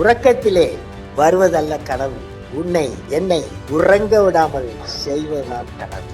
உறக்கத்திலே வருவதல்ல கனவு, உன்னை என்னை உறங்க விடாமல் செய்வதுதான் கனவு.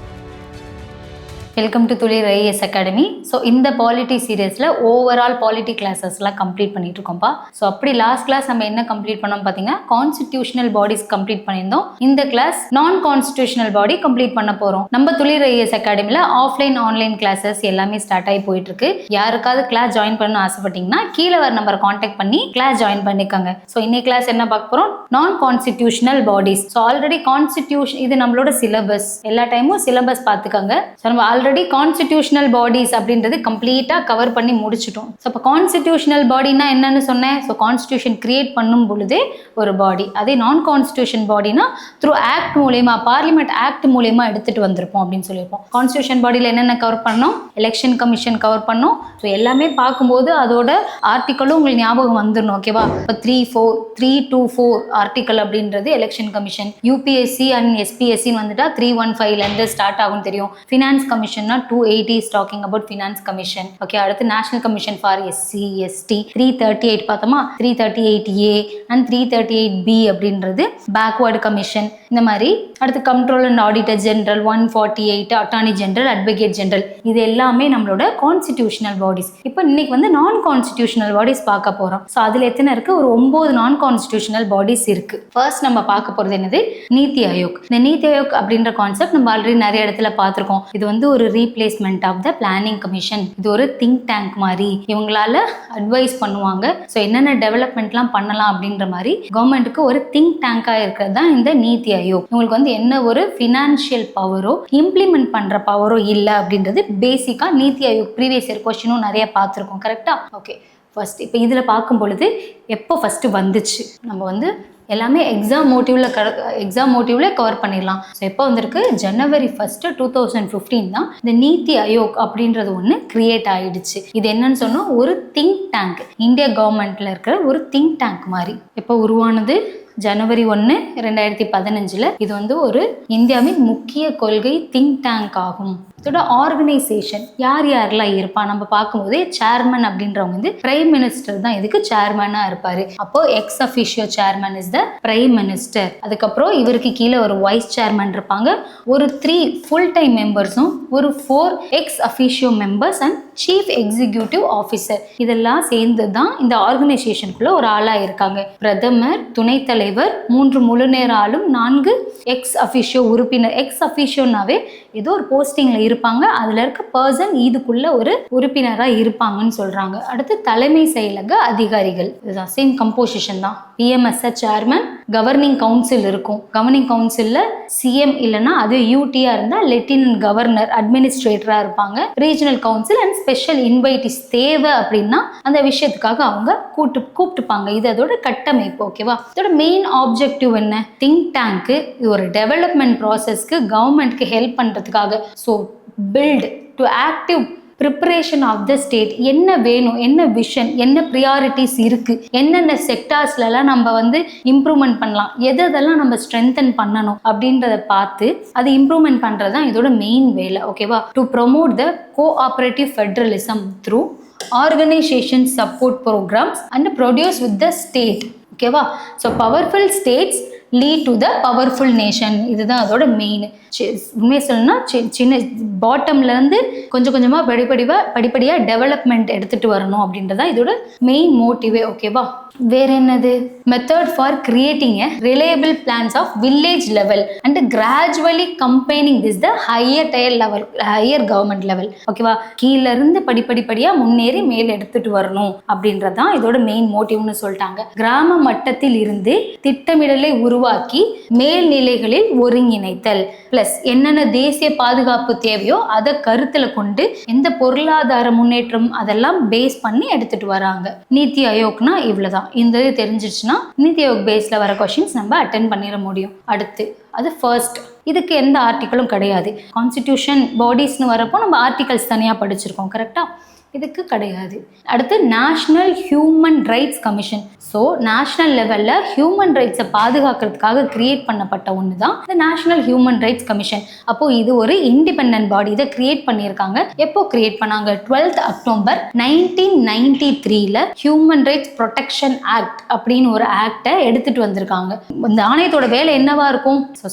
வெல்கம் டு துளிர் ஐஏஎஸ் அகாடமி. ஸோ இந்த பாலிட்டி சீரியஸில் ஓவரால் பாலிட்டி கிளாஸஸ்லாம் கம்ப்ளீட் பண்ணிட்டு இருக்கோம்ப்பா. ஸோ அப்படி லாஸ்ட் கிளாஸ் நம்ம என்ன கம்ப்ளீட் பண்ணோம் பார்த்தீங்கன்னா, கான்ஸ்டிடியூஷனல் பாடிஸ் கம்ப்ளீட் பண்ணியிருந்தோம். இந்த கிளாஸ் நான் கான்ஸ்டிடியூஷனல் பாடி கம்ப்ளீட் பண்ண போகிறோம். நம்ம துளிர் ஐஏஎஸ் அகாடமியில் ஆஃப்லைன் ஆன்லைன் கிளாஸஸ் எல்லாமே ஸ்டார்ட் ஆகி போயிட்டு இருக்கு. யாருக்காவது கிளாஸ் ஜாயின் பண்ணணும்னு ஆசைப்பட்டீங்கன்னா கீழே வர நம்பரை காண்டாக்ட் பண்ணி கிளாஸ் ஜாயின் பண்ணிக்கோங்க. ஸோ இன்னைக்கு கிளாஸ் என்ன பார்க்க போகிறோம், நான் constitutional bodies. So already constitution இது நம்மளோட சிலபஸ், எல்லா டைமும் சிலபஸ் பார்த்துக்கோங்க. ஸோ நம்ம ஆல்ரெடி கான்ஸ்டிடியூஷனல் பாடிஸ் அப்படின்றது கம்ப்ளீட்டா கவர் பண்ணி முடிச்சிட்டோம். ஸோ இப்போ கான்ஸ்டிடியூஷனல் பாடினா என்னன்னு சொன்னேன். ஸோ கான்ஸ்டிடியூஷன் கிரியேட் பண்ணும் பொழுதே ஒரு பாடி. அதே நான் கான்ஸ்டிடியூஷன் பாடினா த்ரூ ஆக்ட் மூலயமா, பார்லிமெண்ட் ஆக்ட் மூலயமா எடுத்துட்டு வந்திருப்போம் அப்படின்னு சொல்லியிருப்போம். கான்ஸ்டிடியூஷன் பாடியில் என்னென்ன கவர் பண்ணோம், எலெக்ஷன் கமிஷன் கவர் பண்ணோம். ஸோ எல்லாமே பார்க்கும்போது அதோட ஆர்டிக்கலும் உங்களுக்கு ஞாபகம் வந்துடணும். ஓகேவா? இப்போ 324 ஆர்டிக்கல் அப்படின்றது எலெக்ஷன் கமிஷன். யூபிஎஸ்சி அண்ட் எஸ்பிஎஸ்சின்னு வந்துட்டா 315 ஸ்டார்ட் ஆகும் தெரியும். Finance commission 280 is talking about finance commission. Okay, அடுத்து national commission for SC ST 338 பார்த்தோமா, 338A and 338B அப்படின்றது backward commission. இந்த மாதிரி அடுத்து control and auditor general 148, attorney general, advocate general, இது எல்லாமே நம்மளோட கான்ஸ்டிடியூஷனல் பாடிஸ். இப்போ இன்னைக்கு வந்து நான் கான்ஸ்டிடியூஷனல் பாடிஸ் பார்க்க போறோம். ஸோ அதுல எத்தனை இருக்கு, ஒரு 9 நான் கான்ஸ்டிடியூஷனல் பாடிஸ் இருக்கு. ஃபர்ஸ்ட் நம்ம பார்க்க போறது என்னது, நீத்தி ஆயோக். இந்த நீத்தி ஆயோக் அப்படின்ற கான்செப்ட் நம்ம ஆல்ரெடி நிறைய இடத்துல பார்த்துருக்கோம். இது வந்து ஒரு replacement of the planning commission. இது ஒரு திங்க் டேங்க் மாதிரி, இவங்களால அட்வைஸ் பண்ணுவாங்க. ஸோ என்னென்ன டெவலப்மெண்ட்லாம் பண்ணலாம் அப்படின்ற மாதிரி கவர்மெண்ட்டுக்கு ஒரு திங்க் டேங்கா இருக்கிறது தான் இந்த நீத்தி ஆயோக். இவங்களுக்கு வந்து என்ன ஒரு ஃபினான்ஷியல் பவரோ இம்ப்ளிமெண்ட் பண்ற பவரோ இல்லை அப்படின்றது பேசிக்கா நீத்தி ஆயோக் ப்ரீவியஸ் இயர் கொஸ்டினும் நிறைய பார்த்துருக்கோம். கரெக்டா? ஓகே, ஃபர்ஸ்ட் இப்போ இதில் பார்க்கும் பொழுது எப்போ ஃபர்ஸ்ட் வந்துச்சு, நம்ம வந்து எல்லாமே எக்ஸாம் மோட்டிவ்ல கவர் பண்ணிடலாம். ஸோ எப்போ வந்திருக்கு, January 1, 2015 தான் இந்த நீத்தி ஆயோக் அப்படின்றது ஒன்று கிரியேட் ஆயிடுச்சு. இது என்னன்னு சொன்னா ஒரு திங்க் டேங்க், இந்தியா கவர்மெண்ட்ல இருக்கிற ஒரு திங்க் டேங்க் மாதிரி. எப்போ உருவானது, January 1, 2015. இது வந்து ஒரு இந்தியாவின் முக்கிய கொள்கை திங்க் டேங்க் ஆகும். இதோட ஆர்கனைசேஷன் யார் யாரெல்லாம் இருப்பா நம்ம பார்க்கும்போது, சேர்மன் அப்படின்றவங்க வந்து பிரைம் மினிஸ்டர் தான் இதுக்கு சேர்மனா இருப்பாரு. அப்போ X officio chairman is the prime minister. அதுக்கப்புறம் இவருக்கு கீழே ஒரு வைஸ் சேர்மன் இருப்பாங்க, ஒரு 3 ஃபுல் டைம் மெம்பர்ஸும் ஒரு 4 X officio members and chief executive officer. இதெல்லாம் சேர்ந்து தான் இந்த ஆர்கனைசேஷனுக்குள்ள ஒரு ஆளா இருக்காங்க. பிரதமர், துணைத் தலைவர், 3 முழு நேர ஆளும், 4 எக்ஸ் அஃபிஷியோ உறுப்பினர். எக்ஸ் அஃபிஷியோனாவே ஏதோ ஒரு போஸ்டிங்ல இருப்பாங்க, அதுல இருக்க பர்சன் இதுக்குள்ள ஒரு உறுப்பினரா இருப்பாங்கன்னு சொல்றாங்க. அடுத்து தலைமை செயலக அதிகாரிகள், இதுதான் சேம் கம்போசிஷன் தான். PMS சேர்மன், கவர்னிங் கவுன்சில் இருக்கும். கவர்னிங் கவுன்சில்ல சிஎம் இல்லைன்னா அது யூடியா இருந்தா லெப்டினன்ட் கவர்னர் அட்மினிஸ்ட்ரேட்டரா இருப்பாங்க. ரீஜனல் கவுன்சில் அண்ட் ஸ்பெஷல் இன்வைட்டிஸ் தேவை அப்படின்னா அந்த விஷயத்துக்காக அவங்க கூப்பிட்டுப்பாங்க. இது அதோட கட்டமைப்பு. ஓகேவா? இதோட மெயின் ஆப்ஜெக்டிவ் என்ன, திங்க் டேங்க் இது ஒரு டெவலப்மெண்ட் ப்ராசஸ்க்கு கவர்மெண்ட்க்கு ஹெல்ப் பண்றதுக்காக. So build to active preparation of the state. என்ன வேணும், என்ன விஷன், என்ன ப்ரியாரிட்டிஸ் இருக்கு, என்னென்ன செக்டார்ஸ்லாம் நம்ம வந்து இம்ப்ரூவ்மெண்ட் பண்ணலாம், எதெல்லாம் நம்ம ஸ்ட்ரென்தன் பண்ணணும் அப்படின்றத பார்த்து அது இம்ப்ரூவ்மெண்ட் பண்றது தான் இதோட மெயின் வேலை. ஓகேவா? To promote the cooperative federalism through organisation support programs and produce with the state. ஓகேவா? So powerful states lead to the powerful nation. இதுதான் அதோட மெயின். உண்மையை சொல்லணும்னா சின்ன பாட்டம்ல இருந்து கொஞ்சம் கொஞ்சமா படிப்படியா டெவலப்மெண்ட் எடுத்துட்டு வரணும் அப்படின்றதா இதோட மெயின் மோட்டிவே. ஓகேவா? வேற என்னது, method for creating a reliable plans of village level and gradually combining this the higher government level. ஓகேவா? கீழ இருந்து படிப்படியா முன்னேறி மேல் எடுத்துட்டு வரணும் அப்படின்றதான் இதோட மெயின் மோட்டிவ்னு சொல்லிட்டாங்க. கிராம மட்டத்தில் இருந்து திட்டமிடலை உருவாக்கி மேல்நிலைகளில் ஒருங்கிணைத்தல், பிளஸ் என்னென்ன தேசிய பாதுகாப்பு தேவையோ அதை கருத்துல கொண்டு எந்த பொருளாதார முன்னேற்றம் அதெல்லாம் பேஸ் பண்ணி எடுத்துட்டு வராங்க. நீத்தி ஆயோக்னா இவ்வளவுதான். இந்த இது தெரிஞ்சிச்சுன்னா நீத்தி ஆயோக் பேஸ்ல வர கொஸ்டின்ஸ் நம்ம அட்டென்ட் பண்ணிட முடியும். அடுத்து அது ஃபர்ஸ்ட், இதுக்கு எந்த ஆர்டிக்கலும் கிடையாது. கான்ஸ்டிடியூஷன் பாடிஸ்னு வரப்போ நம்ம ஆர்டிகல்ஸ் தனியா படிச்சிருக்கோம். கரெக்டா? இதுக்கு கிடையாது. அடுத்து national human rights commission. So national லெவலில் ஹியூமன் ரைட்ஸை பாதுகாக்கிறதுக்காக கிரியேட் பண்ணப்பட்ட ஒன்று தான் இந்த நேஷ்னல் ஹியூமன் ரைட்ஸ் கமிஷன். அப்போது இது ஒரு இண்டிபெண்டன்ட் பாடி. இதை கிரியேட் பண்ணியிருக்காங்க. எப்போ கிரியேட் பண்ணாங்க? 12th October 1993 human rights protection act அப்படின்னு ஒரு ஆக்டை எடுத்துட்டு வந்திருக்காங்க. இந்த ஆணையத்தோட வேலை என்னவா இருக்கும்? ஸோ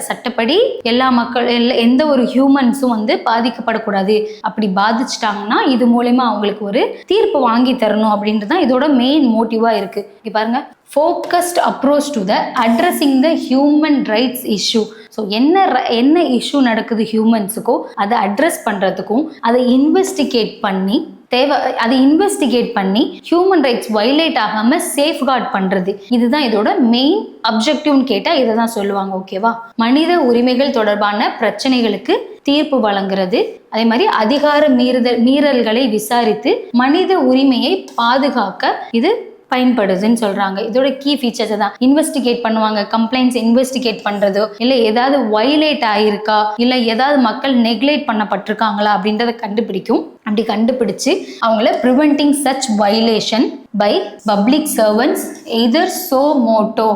சட்டப்படி எல்லா மக்கள் எந்த ஒரு ஹியூமன்ஸும் வந்து பாதிக்கப்படக்கூடாது. அப்படி பாதிச்சிட்டாங்கன்னா இது மூலமா அவங்களுக்கு ஒரு தீர்ப்பு வாங்கி தரணும் அப்படின்றது தான் இதோட மெயின் மோட்டிவா இருக்கு. இங்க பாருங்க, focused approach to the addressing the human rights issue. So என்ன இஷ்யூ நடக்குது ஹியூமன்ஸுக்கோ அதை அட்ரஸ் பண்ணுறதுக்கும் அதை இன்வெஸ்டிகேட் பண்ணி ஹியூமன் ரைட்ஸ் வயலேட் ஆகாமல் சேஃப்கார்ட் பண்ணுறது. இதுதான் இதோட மெயின் அப்ஜெக்டிவ்னு கேட்டால் இதை தான் சொல்லுவாங்க. ஓகேவா? மனித உரிமைகள் தொடர்பான பிரச்சனைகளுக்கு தீர்ப்பு வழங்குறது, அதே மாதிரி அதிகார மீறல்களை விசாரித்து மனித உரிமையை பாதுகாக்க இது பயன்படுதுன்னு சொல்றாங்க. இதோட கீ ஃபீச்சர்ஸ் தான் இன்வெஸ்டிகேட் பண்ணுவாங்க. கம்ப்ளைண்ட்ஸ் இன்வெஸ்டிகேட் பண்றதோ, இல்லை ஏதாவது வயலேட் ஆயிருக்கா, இல்லை ஏதாவது மக்கள் நெக்லெக்ட் பண்ணப்பட்டிருக்காங்களா அப்படின்றத கண்டுபிடிக்கும். அப்படி கண்டுபிடிச்சு அவங்கள preventing such violation by public servants either suo motu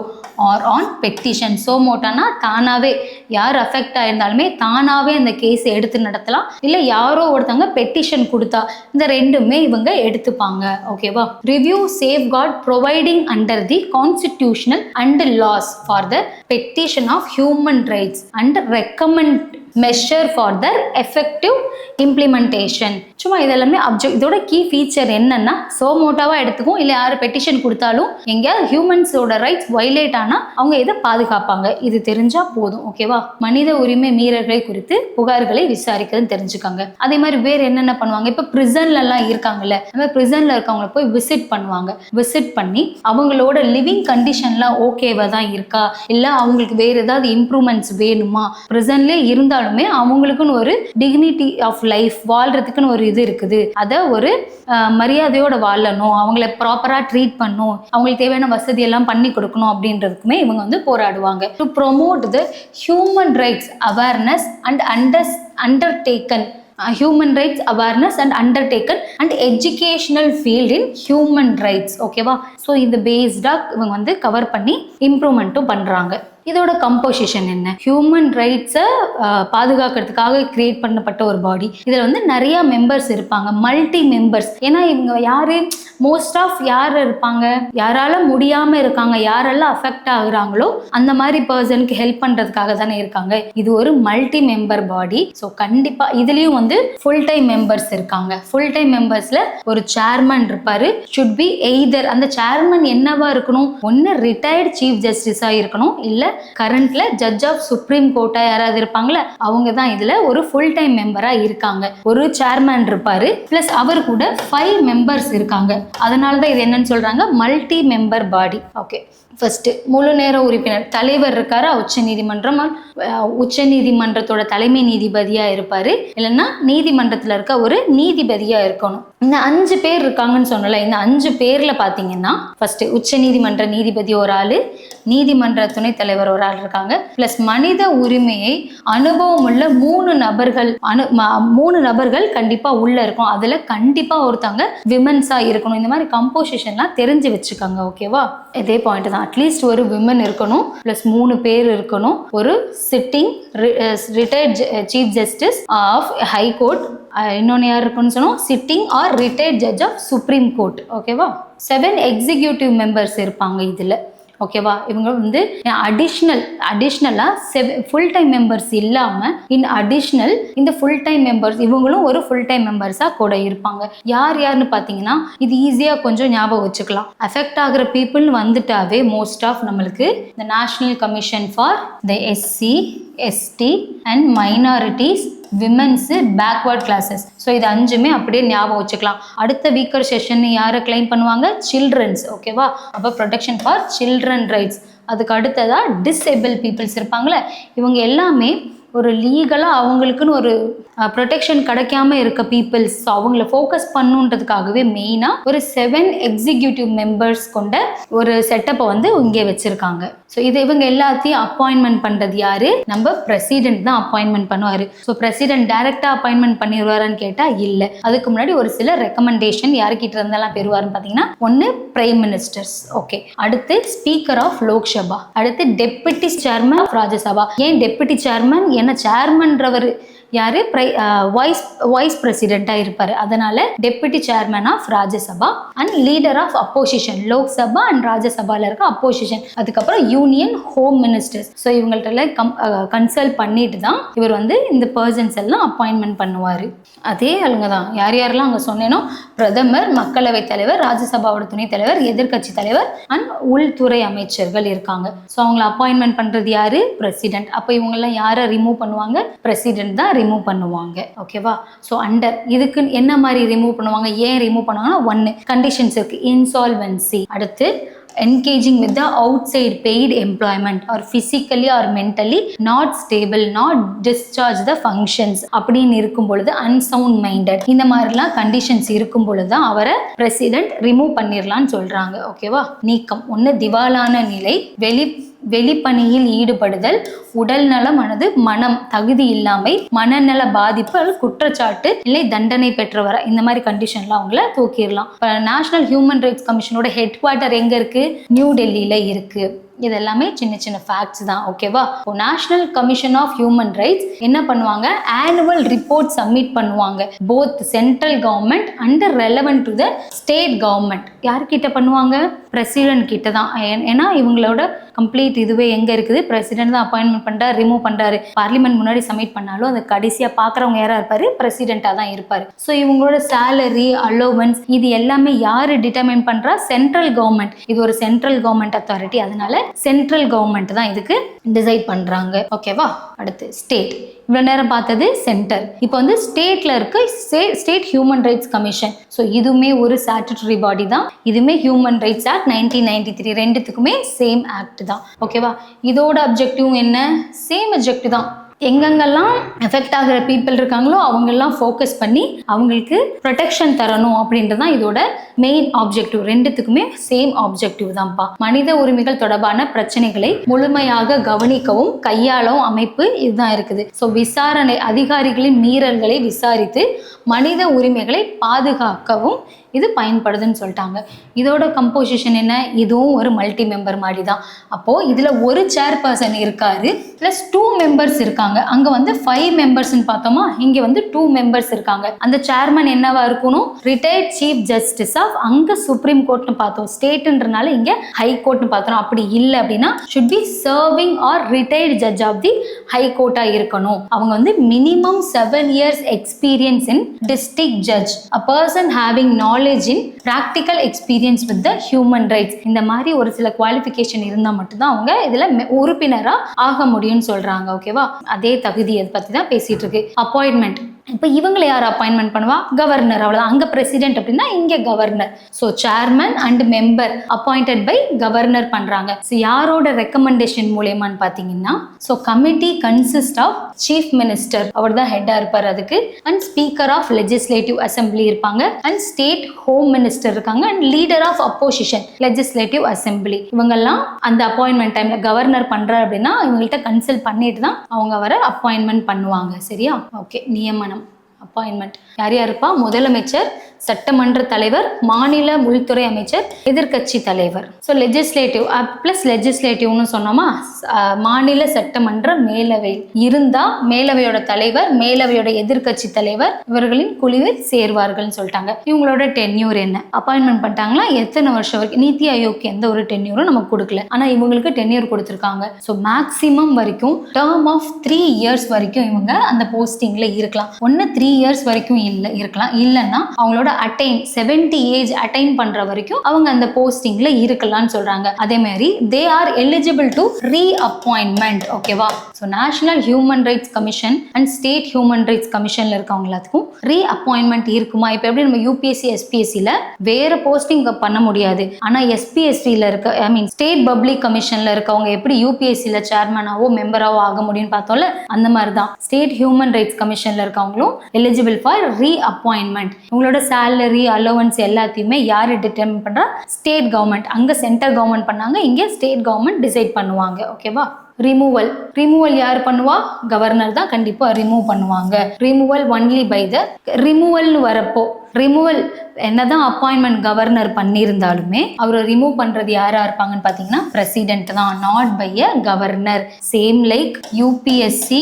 or on petition. So மோட்டானா தானாவே யார் அஃபெக்ட் ஆயிருந்தாலுமே தானாவே அந்த கேஸை எடுத்து நடத்தலாம். இல்லை யாரோ ஒருத்தவங்க பெட்டிஷன் கொடுத்தா இந்த ரெண்டுமே இவங்க எடுத்துப்பாங்க. ஓகேவா? Review safeguard providing under the constitutional and laws for the petition of human rights and recommend measure for their effective implementation. சும்மா இதெல்லாமே இதோட கீ ஃபீச்சர் என்னன்னா சோமோட்டாவா எடுத்துக்கும். இல்லை யார் பெட்டிஷன் கொடுத்தாலும் எங்கேயாவது ஹியூமன்ஸோட ரைட்ஸ் வயலேட் ஆனால் அவங்க இதை பாதுகாப்பாங்க. இது தெரிஞ்சா போதும். ஓகேவா? மனித உரிமை மீறல்களை குறித்து புகார்களை விசாரிக்கிறதுன்னு தெரிஞ்சுக்காங்க. அதே மாதிரி வேறு என்னென்ன பண்ணுவாங்க? இப்போ பிரிசன்லாம் இருக்காங்கல்ல, அந்த பிரிசன்ல இருக்கவங்களை போய் விசிட் பண்ணுவாங்க. விசிட் பண்ணி அவங்களோட லிவிங் கண்டிஷன்லாம் ஓகேவா தான் இருக்கா, இல்லை அவங்களுக்கு வேறு ஏதாவது இம்ப்ரூவ்மெண்ட்ஸ் வேணுமா, பிரிசன்லேயே இருந்தாலும் அவங்களுக்குன்னு ஒரு டிக்னிட்டி ஆஃப் லைஃப் வாழ்றதுக்குன்னு ஒரு இது இருக்குது, அதை ஒரு மரியாதையோட வாழணும், அவங்கள ப்ராப்பரா ட்ரீட் பண்ணணும், அவங்களுக்கு தேவையான வசதி எல்லாம் பண்ணி கொடுக்கணும் அப்படின்றதுக்குமே இவங்க வந்து போராடுவாங்க. To promote the human rights awareness and undertaken human rights awareness and undertaken and educational field in human rights. ஓகேவா? ஸோ இந்த பேஸ்டாக இவங்க வந்து கவர் பண்ணி இம்ப்ரூவ்மெண்ட்டும் பண்ணுறாங்க. இதோட கம்போசிஷன் என்ன? ஹியூமன் ரைட்ஸை பாதுகாக்கிறதுக்காக கிரியேட் பண்ணப்பட்ட ஒரு பாடி. இதில் வந்து நிறையா மெம்பர்ஸ் இருப்பாங்க, மல்டி மெம்பர்ஸ். ஏன்னா இவங்க யாரு மோஸ்ட் ஆஃப் யார் இருப்பாங்க, யாரால முடியாமல் இருக்காங்க, யாரெல்லாம் அஃபெக்ட் ஆகுறாங்களோ அந்த மாதிரி பர்சனுக்கு ஹெல்ப் பண்ணுறதுக்காக தானே இருக்காங்க. இது ஒரு மல்டி மெம்பர் பாடி. ஸோ கண்டிப்பாக இதுலேயும் வந்து ஃபுல் டைம் மெம்பர்ஸ் இருக்காங்க. ஃபுல் டைம் மெம்பர்ஸில் ஒரு சேர்மன் இருப்பார். ஷுட் பி எய்தர் அந்த சேர்மன் என்னவா இருக்கணும்? ஒன்று ரிட்டையர்டு சீஃப் ஜஸ்டிஸாக இருக்கணும், இல்லை கரண்ட்ல ஜட்ஜ் ஆஃப் சுப்ரீம் கோர்ட்டா யாராவது இருப்பாங்களே அவங்க தான் இதுல ஒரு ஃபுல் டைம் மெம்பரா இருக்காங்க. ஒரு சேர்மன் இருப்பாரு, பிளஸ் அவர் கூட 5 மெம்பர்ஸ் இருக்காங்க. அதனாலதான் இது என்னன்னு சொல்றாங்க, மல்டி மெம்பர் பாடி. ஓகே, ஃபர்ஸ்ட் முழு நேர உறுப்பினர் தலைவர் இருக்காரு. உச்ச நீதிமன்றத்தோட தலைமை நீதிபதியா இருப்பாரு, இல்லைன்னா நீதிமன்றத்துல இருக்க ஒரு நீதிபதியா இருக்கணும். இந்த 5 பேர் இருக்காங்கன்னு சொன்னல, இந்த 5 பேர்ல பாத்தீங்கன்னா ஃபர்ஸ்ட் உச்ச நீதிமன்ற நீதிபதி ஒரு ஆளு, நீதிமன்ற துணைத் தலைவர் ஒரு ஆள் இருக்காங்க, பிளஸ் மனித உரிமையை அனுபவம் உள்ள 3 நபர்கள் கண்டிப்பா உள்ள இருக்கும். அதுல கண்டிப்பா ஒருத்தவங்க விமன்ஸா இருக்கணும். இந்த மாதிரி கம்போசிஷன்லாம் தெரிஞ்சு வச்சுக்காங்க. ஓகேவா? இதே பாயிண்ட் தான். அட்லீஸ்ட் ஒரு விமன் இருக்கணும், பிளஸ் 3 பேர் இருக்கணும். ஒரு sitting retired chief justice of high court, இன்னொன்று யார் இருக்குன்னு சொன்னோம், sitting or retired judge of supreme court. ஓகேவா? 7 எக்ஸிக்யூட்டிவ் மெம்பர்ஸ் இருப்பாங்க இதில். ஓகேவா? இவங்க வந்து அடிஷ்னலாக ஃபுல் டைம் மெம்பர்ஸ் இல்லாமல் அடிஷ்னல் இந்த ஃபுல் டைம் மெம்பர்ஸ் இவங்களும் ஒரு ஃபுல் டைம் மெம்பர்ஸாக கூட இருப்பாங்க. யாருன்னு பார்த்தீங்கன்னா இது ஈஸியாக கொஞ்சம் ஞாபகம் வச்சுக்கலாம். அஃபெக்ட் ஆகிற பீப்புள்னு வந்துட்டாவே மோஸ்ட் ஆஃப் நம்மளுக்கு இந்த national commission for the SC, ST and minorities, women's, backward classes. So இது 5மே அப்படியே ஞாபகம் வச்சுக்கலாம். அடுத்த வீக்கர் செஷன் யாரை கிளைம் பண்ணுவாங்க? சில்ட்ரன்ஸ். ஓகேவா? அப்போ ப்ரொடெக்ஷன் ஃபார் சில்ட்ரன் ரைட்ஸ். அதுக்கு அடுத்ததாக டிசேபிள் பீப்புள்ஸ் இருப்பாங்களே, இவங்க எல்லாமே ஒரு லீகலாக அவங்களுக்குன்னு ஒரு ப்ரொடெக்ஷன் கிடைக்காம இருக்க பீப்புள்ஸ், ஸோ அவங்கள ஃபோக்கஸ் பண்ணுன்றதுக்காகவே மெயினாக ஒரு 7 எக்ஸிக்யூட்டிவ் மெம்பர்ஸ் கொண்ட ஒரு செட்டப்பை வந்து இங்கே வச்சிருக்காங்க. ஸோ இவங்க எல்லாத்தையும் அப்பாயின்மெண்ட் பண்ணுறது யாரு? நம்ம பிரசிடென்ட் தான் அப்பாயின்மெண்ட் பண்ணுவார். ஸோ பிரசிடென்ட் டைரக்டாக அப்பாயின்மெண்ட் பண்ணிடுவாரான்னு கேட்டால் இல்லை. அதுக்கு முன்னாடி ஒரு சில ரெக்கமெண்டேஷன் யாருக்கிட்ட இருந்தெல்லாம் பெறுவாருன்னு பார்த்தீங்கன்னா, ஒன்று பிரைம் மினிஸ்டர்ஸ், ஓகே, அடுத்து ஸ்பீக்கர் ஆஃப் லோக்சபா, அடுத்து டெப்யூட்டி சேர்மன் ஆஃப் ராஜ்யசபா. ஏன் டெப்யூட்டி சேர்மன்? ஏன்னா சேர்மன்றவர் யாரு? வைஸ் பிரசிடென்ட்டாக இருப்பார். அதனால deputy chairman of Rajya Sabha and leader of opposition, Lok Sabha and ராஜ்யசபாவில் இருக்க அப்போசிஷன். அதுக்கப்புறம் யூனியன் ஹோம் மினிஸ்டர்ஸ். ஸோ இவங்கள்ட்ட கன்சல்ட் பண்ணிட்டு தான் இவர் வந்து இந்த பர்சன்ஸ் எல்லாம் அப்பாயின்மெண்ட் பண்ணுவார். அதே ஆளுங்க தான் யார் யாரெல்லாம் அங்கே சொன்னேனோ, பிரதமர், மக்களவைத் தலைவர், ராஜ்யசபாவோட துணைத் தலைவர், எதிர்கட்சி தலைவர் அண்ட் உள்துறை அமைச்சர்கள் இருக்காங்க. ஸோ அவங்களை அப்பாயின்மெண்ட் பண்ணுறது யாரு? பிரசிடென்ட். அப்போ இவங்கெல்லாம் யாரை ரிமூவ் பண்ணுவாங்க? பிரசிடென்ட் தான் ரிமூவ் பண்ணுவாங்க. ஓகேவா? ஸோ அண்டர் இதுக்கு என்ன மாதிரி ரிமூவ் பண்ணுவாங்க? ஏன் ரிமூவ் பண்ணுவாங்கன்னா, ஒன்று கண்டிஷன்ஸ் இருக்கு. இன்சால்வென்சி, அடுத்து engaging with the outside paid employment or physically or mentally not stable, not discharge the functions அப்படின்னு இருக்கும் பொழுது, unsound minded, இந்த மாதிரிலாம் கண்டிஷன்ஸ் இருக்கும் பொழுது தான் அவரை பிரசிடென்ட் ரிமூவ் பண்ணிடலான்னு சொல்றாங்க. ஓகேவா? நீக்கம் ஒன்று திவாலான நிலை, வெளிப்பணியில் ஈடுபடுதல், உடல் நலம் அல்லது மனம் தகுதி இல்லாமை, மனநல பாதிப்பு அல்லது குற்றச்சாட்டு இல்லை தண்டனை பெற்றவர, இந்த மாதிரி கண்டிஷன்லாம் அவங்கள தூக்கிடலாம். இப்போ நேஷனல் ஹியூமன் ரைட்ஸ் கமிஷனோட ஹெட் குவார்ட்டர் எங்க இருக்கு? நியூ டெல்லியில இருக்கு. இது எல்லாமே சின்ன சின்ன ஃபேக்ட்ஸ் தான். ஓகேவா? National commission of human rights என்ன பண்ணுவாங்க? ஆனுவல் ரிப்போர்ட் சப்மிட் பண்ணுவாங்க, both central government and relevant to the state government. யார்கிட்ட பண்ணுவாங்க? பிரசிடென்ட் கிட்ட தான். ஏன்னா இவங்களோட கம்ப்ளீட் இதுவே எங்க இருக்குது? பிரசிடென்ட் தான் அப்பாயின்மெண்ட் பண்றாரு, ரிமூவ் பண்றாரு. பார்லிமெண்ட் முன்னாடி சப்மிட் பண்ணாலும் அது கடைசியா பாக்குறவங்க யாரா இருப்பாரு? பிரசிடென்டா தான் இருப்பாரு. ஸோ இவங்களோட சேலரி, அலோவன்ஸ், இது எல்லாமே யாரு டிட்டர்மைன் பண்றா? Central government. இது ஒரு சென்ட்ரல் கவர்மெண்ட் அத்தாரிட்டி, அதனால சென்ட்ரல் கவர்மெண்ட் தான் இதுக்கு டிசைட் பண்றாங்க. ஓகேவா? அடுத்து ஸ்டேட். இவ்வளவு நேரம் பார்த்தது சென்டர். இப்போ வந்து ஸ்டேட்ல இருக்க state human rights commission. So இதுவுமே ஒரு ஸ்டாட்யூட்டரி பாடி தான். இதுவுமே ஹியூமன் ரைட்ஸ் ஆக்ட் 1993 ரெண்டுத்துக்குமே சேம் ஆக்ட் தான். ஓகேவா? இதோட அப்ஜெக்டிவ் என்ன? சேம் அப்ஜெக்டிவ் தான். எங்கெங்கெல்லாம் எஃபெக்ட் ஆகிற பீப்புள் இருக்காங்களோ அவங்கெல்லாம் ஃபோக்கஸ் பண்ணி அவங்களுக்கு ப்ரொடெக்ஷன் தரணும் அப்படின்றது தான் இதோட மெயின் ஆப்ஜெக்டிவ். ரெண்டுத்துக்குமே சேம் ஆப்ஜெக்டிவ் தான்ப்பா. மனித உரிமைகள் தொடர்பான பிரச்சனைகளை முழுமையாக கவனிக்கவும் கையாளவும் அமைப்பு இதுதான் இருக்குது. ஸோ விசாரணை அதிகாரிகளின் மீறல்களை விசாரித்து மனித உரிமைகளை பாதுகாக்கவும் இது பயன்படுதுன்னு சொல்லிட்டாங்க. இதோட கம்போசிஷன் என்ன? இதுவும் ஒரு மல்டி மெம்பர் மாதிரி தான். அப்போது இதில் ஒரு சேர்பர்சன் இருக்காரு, ப்ளஸ் 2 மெம்பர்ஸ் இருக்காங்க. அங்கே வந்து 5 மெம்பர்ஸ்ன்னு பார்த்தோமா, இங்கே வந்து 2 மெம்பர்ஸ் இருக்காங்க. அந்த சேர்மன் என்னவா இருக்கணும்? ரிட்டையர்ட் சீஃப் ஜஸ்டிஸ் ஆஃப், அங்கே சுப்ரீம் கோர்ட்னு பார்த்தோம், ஸ்டேட்ன்றனால இங்கே ஹை கோர்ட்னு பார்த்தோம். அப்படி இல்லை அப்படின்னா should be serving or retired judge of the high கோர்ட்டாக இருக்கணும். அவங்க வந்து minimum 7 years experience in district judge, a person having knowledge in practical experience with the human rights. இந்த மாதிரி ஒரு சில குவாலிஃபிகேஷன் இருந்தால் மட்டும்தான் அவங்க இதில் உறுப்பினராக ஆக முடியும்னு சொல்றாங்க. ஓகேவா? அதே தகுதி அதை பற்றி தான் பேசிட்டு இருக்கு. அப்பாயின்மெண்ட். இப்போ இவங்களை யார் அப்பாயின்மெண்ட் பண்ணுவா? கவர்னர். அவ்வளோதான். அங்கே பிரசிடென்ட் அப்படின்னா இங்கே governor. So chairman and member appointed by governor பண்ணுறாங்க. ஸோ யாரோட ரெக்கமெண்டேஷன் மூலயமான்னு பார்த்தீங்கன்னா, so committee consist of chief minister, அவர் தான் ஹெட்டாக இருப்பார் அதுக்கு, அண்ட் ஸ்பீக்கர் ஆஃப் லெஜிஸ்லேட்டிவ் அசம்பிளி இருப்பாங்க, அண்ட் ஸ்டேட் ஹோம் மினிஸ்டர் இருக்காங்க, and leader of opposition legislative assembly. இவங்கெல்லாம் அந்த அப்பாயின்மெண்ட் டைம்ல கவர்னர் பண்றாரு அப்படின்னா இவங்கள்ட்ட கன்சல்ட் பண்ணிட்டு தான் அவங்க அவரை அப்பாயின்மெண்ட் பண்ணுவாங்க. சரியா? ஓகே. நியமனம், அப்பாயின்மெண்ட் யார் யாருப்பா? முதலமைச்சர், சட்டமன்ற தலைவர், மாநில உள்துறை அமைச்சர், எதிர்கட்சி தலைவர். ஸோ லெஜிஸ்லேட்டிவ் பிளஸ் லெஜிஸ்லேட்டிவ்னு சொன்னோமா, மாநில சட்டமன்ற மேலவை இருந்தா மேலவையோட தலைவர், மேலவையோட எதிர்கட்சி தலைவர் இவர்களின் குழுவில் சேர்வார்கள்னு சொல்லிட்டாங்க. இவங்களோட டென்யூர் என்ன? அப்பாயின்மெண்ட் பண்ணிட்டாங்களா எத்தனை வருஷம் வரைக்கும்? நீத்தி ஆயோக் எந்த ஒரு டென்யூரும் நமக்கு கொடுக்கல, ஆனா இவங்களுக்கு டென்யூர் கொடுத்துருக்காங்க. ஸோ மேக்சிமம் வரைக்கும் டேர்ம் ஆஃப் 3 years வரைக்கும் இவங்க அந்த போஸ்டிங்ல இருக்கலாம். 3 years வரைக்கும் இருக்கலாம். இல்லைன்னா அவங்களோட 70 ஏஜ் அட்டைன் பண்ற வரைக்கும் அவங்க அந்த போஸ்டிங்ல இருக்கலாம்னு சொல்றாங்க. அதே மாதிரி they are eligible to reappointment. ஓகேவா? So so national human rights commission and state human rights கமிஷன்ல இருக்கவங்க எல்லாத்துக்கும் ரீஅப்பாயின்மெண்ட் இருக்குமா? இப்போ எப்படி நம்ம யூபிஎஸ்சி எஸ்பிஎஸ்சியில் வேற போஸ்டிங் பண்ண முடியாது, ஆனால் எஸ்பிஎஸ்சியில் இருக்க ஸ்டேட் பப்ளிக் கமிஷன்ல இருக்கவங்க எப்படி யூபிஎஸ்சியில் சேர்மனாவோ மெம்பராவோ ஆக முடியும்னு பார்த்தோம்ல, அந்த மாதிரி தான் ஸ்டேட் ஹியூமன் ரைட்ஸ் கமிஷன்ல இருக்கவங்களும் எலிஜிபிள் ஃபார் ரீஅப்பாயின்மெண்ட். உங்களோட சேலரி அலோவன்ஸ் எல்லாத்தையுமே யார் டிட்டர்மின் பண்றா? State government. அங்கே சென்ட்ரல் கவர்மெண்ட் பண்ணாங்க, இங்கே ஸ்டேட் கவர்மெண்ட் டிசைட் பண்ணுவாங்க. ஓகேவா? ரிமூவல் யார் பண்ணுவா? கவர்னர் தான் கண்டிப்பா ரிமூவ் பண்ணுவாங்க. ரிமூவல் ஒன்லி பை த ரிமூவல்னு வரப்போ ரிமூவல் என்னதான் அப்பாயின்மெண்ட் கவர்னர் பண்ணியிருந்தாலுமே அவர் ரிமூவ் பண்றது யாரா இருப்பாங்கன்னு பாத்தீங்கன்னா பிரசிடென்ட் தான், not by a governor. Same like UPSC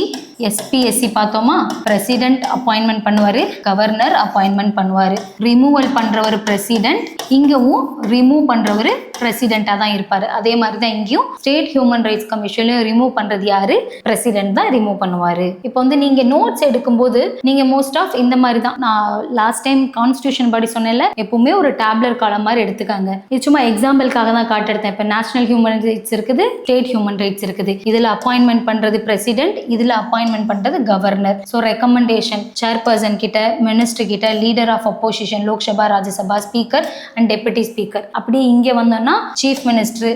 SPSC பார்த்தோமா, பிரசிடென்ட் அப்பாயின்மெண்ட் பண்ணுவாரு, கவர்னர் அப்பாயின்மெண்ட் பண்ணுவாரு. ரிமூவல் பண்றவர் பிரசிடென்ட், இங்கவும் ரிமூவ் பண்றவர் பிரசிடென்டா தான் இருப்பாரு. அதே மாதிரி தான் இங்கேயும் ஸ்டேட் ஹியூமன் ரைட்ஸ் கமிஷன்லயும் ரிமூவ் பண்றது யாரு? பிரசிடென்ட் தான் ரிமூவ் பண்ணுவாரு. இப்போ வந்து நீங்க நோட்ஸ் எடுக்கும்போது நீங்க மோஸ்ட் ஆஃப் இந்த மாதிரி தான், நான் லாஸ்ட் டைம் கான்ஸ்டியூஷன் படி சொன்னேன்ல, எப்பவுமே ஒரு டேப்லர் காலம் மாதிரி எடுத்துக்காங்க. இது சும்மா எக்ஸாம்பிளுக்காக தான் காட்டெடுத்தேன். இப்போ நேஷனல் ஹியூமன் ரைட்ஸ் இருக்குது, ஸ்டேட் ஹியூமன் ரைட்ஸ் இருக்குது. இதுல அப்பாயின்மெண்ட் பண்றது பிரசிடென்ட், இதுல அப்பாயின்மெண்ட் பண்றது கவர்னர். ஸோ ரெக்கமெண்டேஷன் சேர்பர்சன் கிட்ட, மினிஸ்டர் கிட்ட, leader of opposition, Lok Sabha, Rajya Sabha, speaker and deputy speaker. அப்படி இங்க வந்தோம்னா chief minister,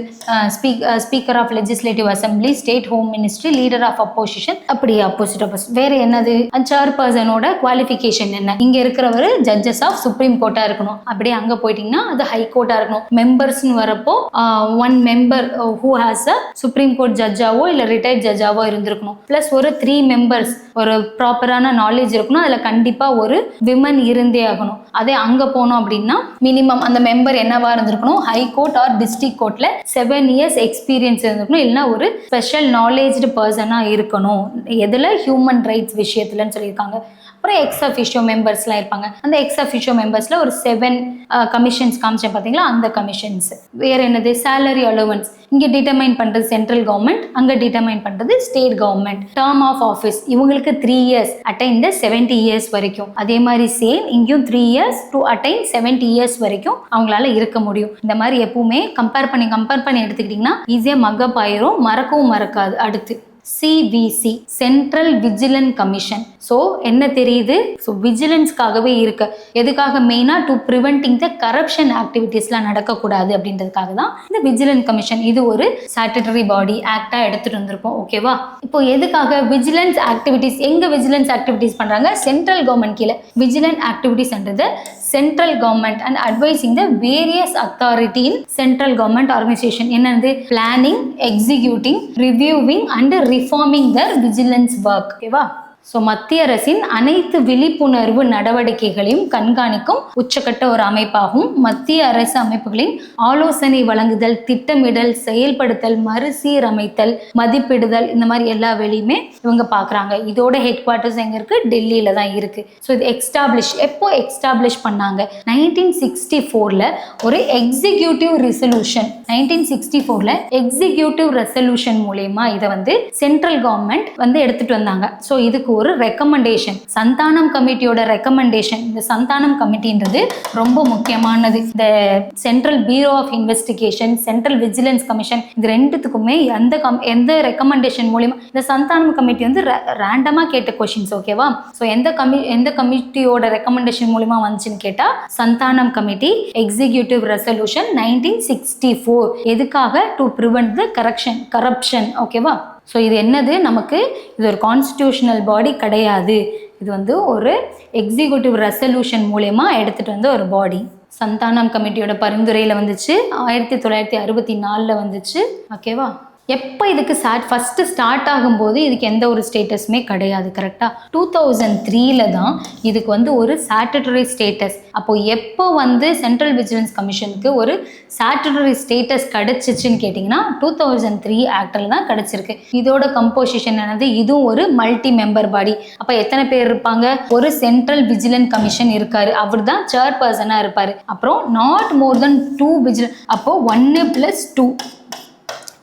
speaker of legislative assembly, state home ministry, leader of opposition, அப்படி அப்போசிட். வேற என்னது? சேர்பர்சனோட குவாலிஃபிகேஷன் என்ன? இங்க இருக்கிறவர் ஜட்ஜஸ் ஆஃப் சுப்ரீம் கோர்ட்டா இருக்கணும். அப்படியே அங்க போயிட்டீங்கன்னா அது ஹை கோர்ட்டா இருக்கணும். மெம்பர்ஸ்னு வரப்போ one member who has a supreme court ஜட்ஜாவோ இல்ல ரிட்டையர்ட் ஜட்ஜாவோ இருந்திருக்கணும். பிளஸ் ஒரு 3 மெம்பர்ஸ் ஒரு ப்ராப்பரான நாலேஜ் இருக்கணும். அதுல கண்டிப்பா ஒரு விமன் இருந்தே ஆகணும். அதே அங்க போனோம் அப்படின்னா மினிமம் அந்த மெம்பர் என்னவா இருந்திருக்கணும்? ஹை கோர்ட் ஆர் டிஸ்ட்ரிக்ட் கோர்ட்ல 7 இயர்ஸ் எக்ஸ்பீரியன்ஸ் இருந்திருக்கணும். இல்லைன்னா ஒரு ஸ்பெஷல் நாலேஜ்டு பர்சனா இருக்கணும். எதுல? ஹியூமன் ரைட்ஸ் விஷயத்துலன்னு சொல்லியிருக்காங்க. அப்புறம் எக்ஸ் அஃபிஷியோ மெம்பர்ஸ்லாம் இருப்பாங்க. அந்த எக்ஸ் அஃபிஷியோ மெம்பர்ஸ்ல ஒரு 7 கமிஷன்ஸ் காமிச்சேன் பார்த்தீங்களா, அந்த கமிஷன்ஸ். வேற என்னது? சேலரி அலோவன்ஸ் இங்க டிட்டர்மைன் பண்றது சென்ட்ரல் கவர்மெண்ட், அங்க டிட்டர்மைன் பண்றது state government. Term of office இவங்களுக்கு 3 இயர்ஸ் அட்டைன் த 70 இயர்ஸ் வரைக்கும். அதே மாதிரி சேம் இங்கேயும் 3 இயர்ஸ் டு அட்டைன் 70 இயர்ஸ் வரைக்கும் அவங்களால இருக்க முடியும். இந்த மாதிரி எப்பவுமே கம்பேர் பண்ணி எடுத்துக்கிட்டீங்கன்னா ஈஸியா மக்கப் ஆயிரும், மறக்கவும் மறக்காது. அடுத்து CVC central vigilance commission. So என்ன தெரியுது? ஸோ விஜிலன்ஸ்க்காகவே இருக்கு. எதுக்காக? மெயினா டு ப்ரிவென்டிங் த கரப்ஷன் ஆக்டிவிட்டீஸ்லாம் நடக்கக்கூடாது அப்படின்றதுக்காக தான் இந்த விஜிலன்ஸ் கமிஷன். இது ஒரு ஸ்டாட்யூட்டரி பாடி ஆக்டா எடுத்துட்டு வந்திருப்போம். ஓகேவா? இப்போ எதுக்காக விஜிலன்ஸ் ஆக்டிவிட்டீஸ்? எங்க விஜிலன்ஸ் ஆக்டிவிட்டீஸ் பண்றாங்க? சென்ட்ரல் கவர்மெண்ட் கீழே. விஜிலன்ஸ் ஆக்டிவிட்டீஸ்ன்றது central government and advising the various authority in central government organisation. என்னது? Planning, executing, reviewing and reforming the vigilance work. ஓகேவா? ஸோ மத்திய அரசின் அனைத்து விழிப்புணர்வு நடவடிக்கைகளையும் கண்காணிக்கும் உச்சக்கட்ட ஒரு அமைப்பாகும். மத்திய அரசு அமைப்புகளின் ஆலோசனை வழங்குதல், திட்டமிடல், செயல்படுத்தல், மறுசீரமைத்தல், மதிப்பிடுதல், இந்த மாதிரி எல்லா வேலையுமே இவங்க பார்க்குறாங்க. இதோட ஹெட் குவார்ட்டர்ஸ் எங்கே இருக்குது? டெல்லியில் தான் இருக்குது. ஸோ இது எப்போ எக்ஸ்டாப்ளிஷ் பண்ணாங்க? 1964 ஒரு எக்ஸிக்யூட்டிவ் ரெசல்யூஷன். 1964 எக்ஸிக்யூட்டிவ் ரெசல்யூஷன் மூலமா இதை சென்ட்ரல் கவர்மெண்ட் எடுத்துட்டு வந்தாங்க. ஸோ இதுக்கு ஒரு ரெக்கமெண்டேஷன், சந்தானம் கமிட்டியோட ரெக்கமெண்டேஷன். இந்த சந்தானம் கமிட்டின்றது ரொம்ப முக்கியமானது. இந்த central bureau of investigation, central vigilance commission, இது ரெண்டுத்துக்குமே எந்த ரெக்கமெண்டேஷன் மூலியமா இந்த சந்தானம் கமிட்டி ரேண்டமா கேட்ட கொஸ்டின்ஸ். ஓகேவா? ஸோ எந்த கமிட்டியோட ரெக்கமெண்டேஷன் மூலியமா வந்துச்சுன்னு கேட்டா சந்தானம் கமிட்டி எக்ஸிக்யூட்டிவ் ரெசல்யூஷன் 1964. எதுக்காக? To prevent the corruption. ஓகேவா? ஸோ இது என்னது? நமக்கு இது ஒரு கான்ஸ்டிடியூஷனல் பாடி கிடையாது. இது ஒரு எக்ஸிக்யூட்டிவ் ரெசல்யூஷன் மூலமா எடுத்துட்டு வந்த ஒரு பாடி. சந்தானம் கமிட்டியோட பரிந்துரையில் வந்துச்சு. 1964 வந்துச்சு. ஓகேவா? எப்போ இதுக்கு ஃபஸ்ட்டு ஸ்டார்ட் ஆகும்போது இதுக்கு எந்த ஒரு ஸ்டேட்டஸுமே கிடையாது. கரெக்டாக 2003 தான் இதுக்கு ஒரு ஸ்டாட்யூட்டரி ஸ்டேட்டஸ். அப்போது எப்போ சென்ட்ரல் விஜிலன்ஸ் கமிஷனுக்கு ஒரு ஸ்டாட்யூட்டரி ஸ்டேட்டஸ் கிடச்சிச்சின்னு கேட்டிங்கன்னா 2003 ஆக்டில் தான் கிடச்சிருக்கு. இதோட கம்போசிஷன் என்னது? இதுவும் ஒரு மல்டி மெம்பர் பாடி. அப்போ எத்தனை பேர் இருப்பாங்க? ஒரு சென்ட்ரல் விஜிலன்ஸ் கமிஷன் இருக்காரு, அவர் தான் சேர்பர்சனாக இருப்பார். அப்புறம் நாட் மோர் தென் 2 விஜிலன்ஸ், அப்போது 1+2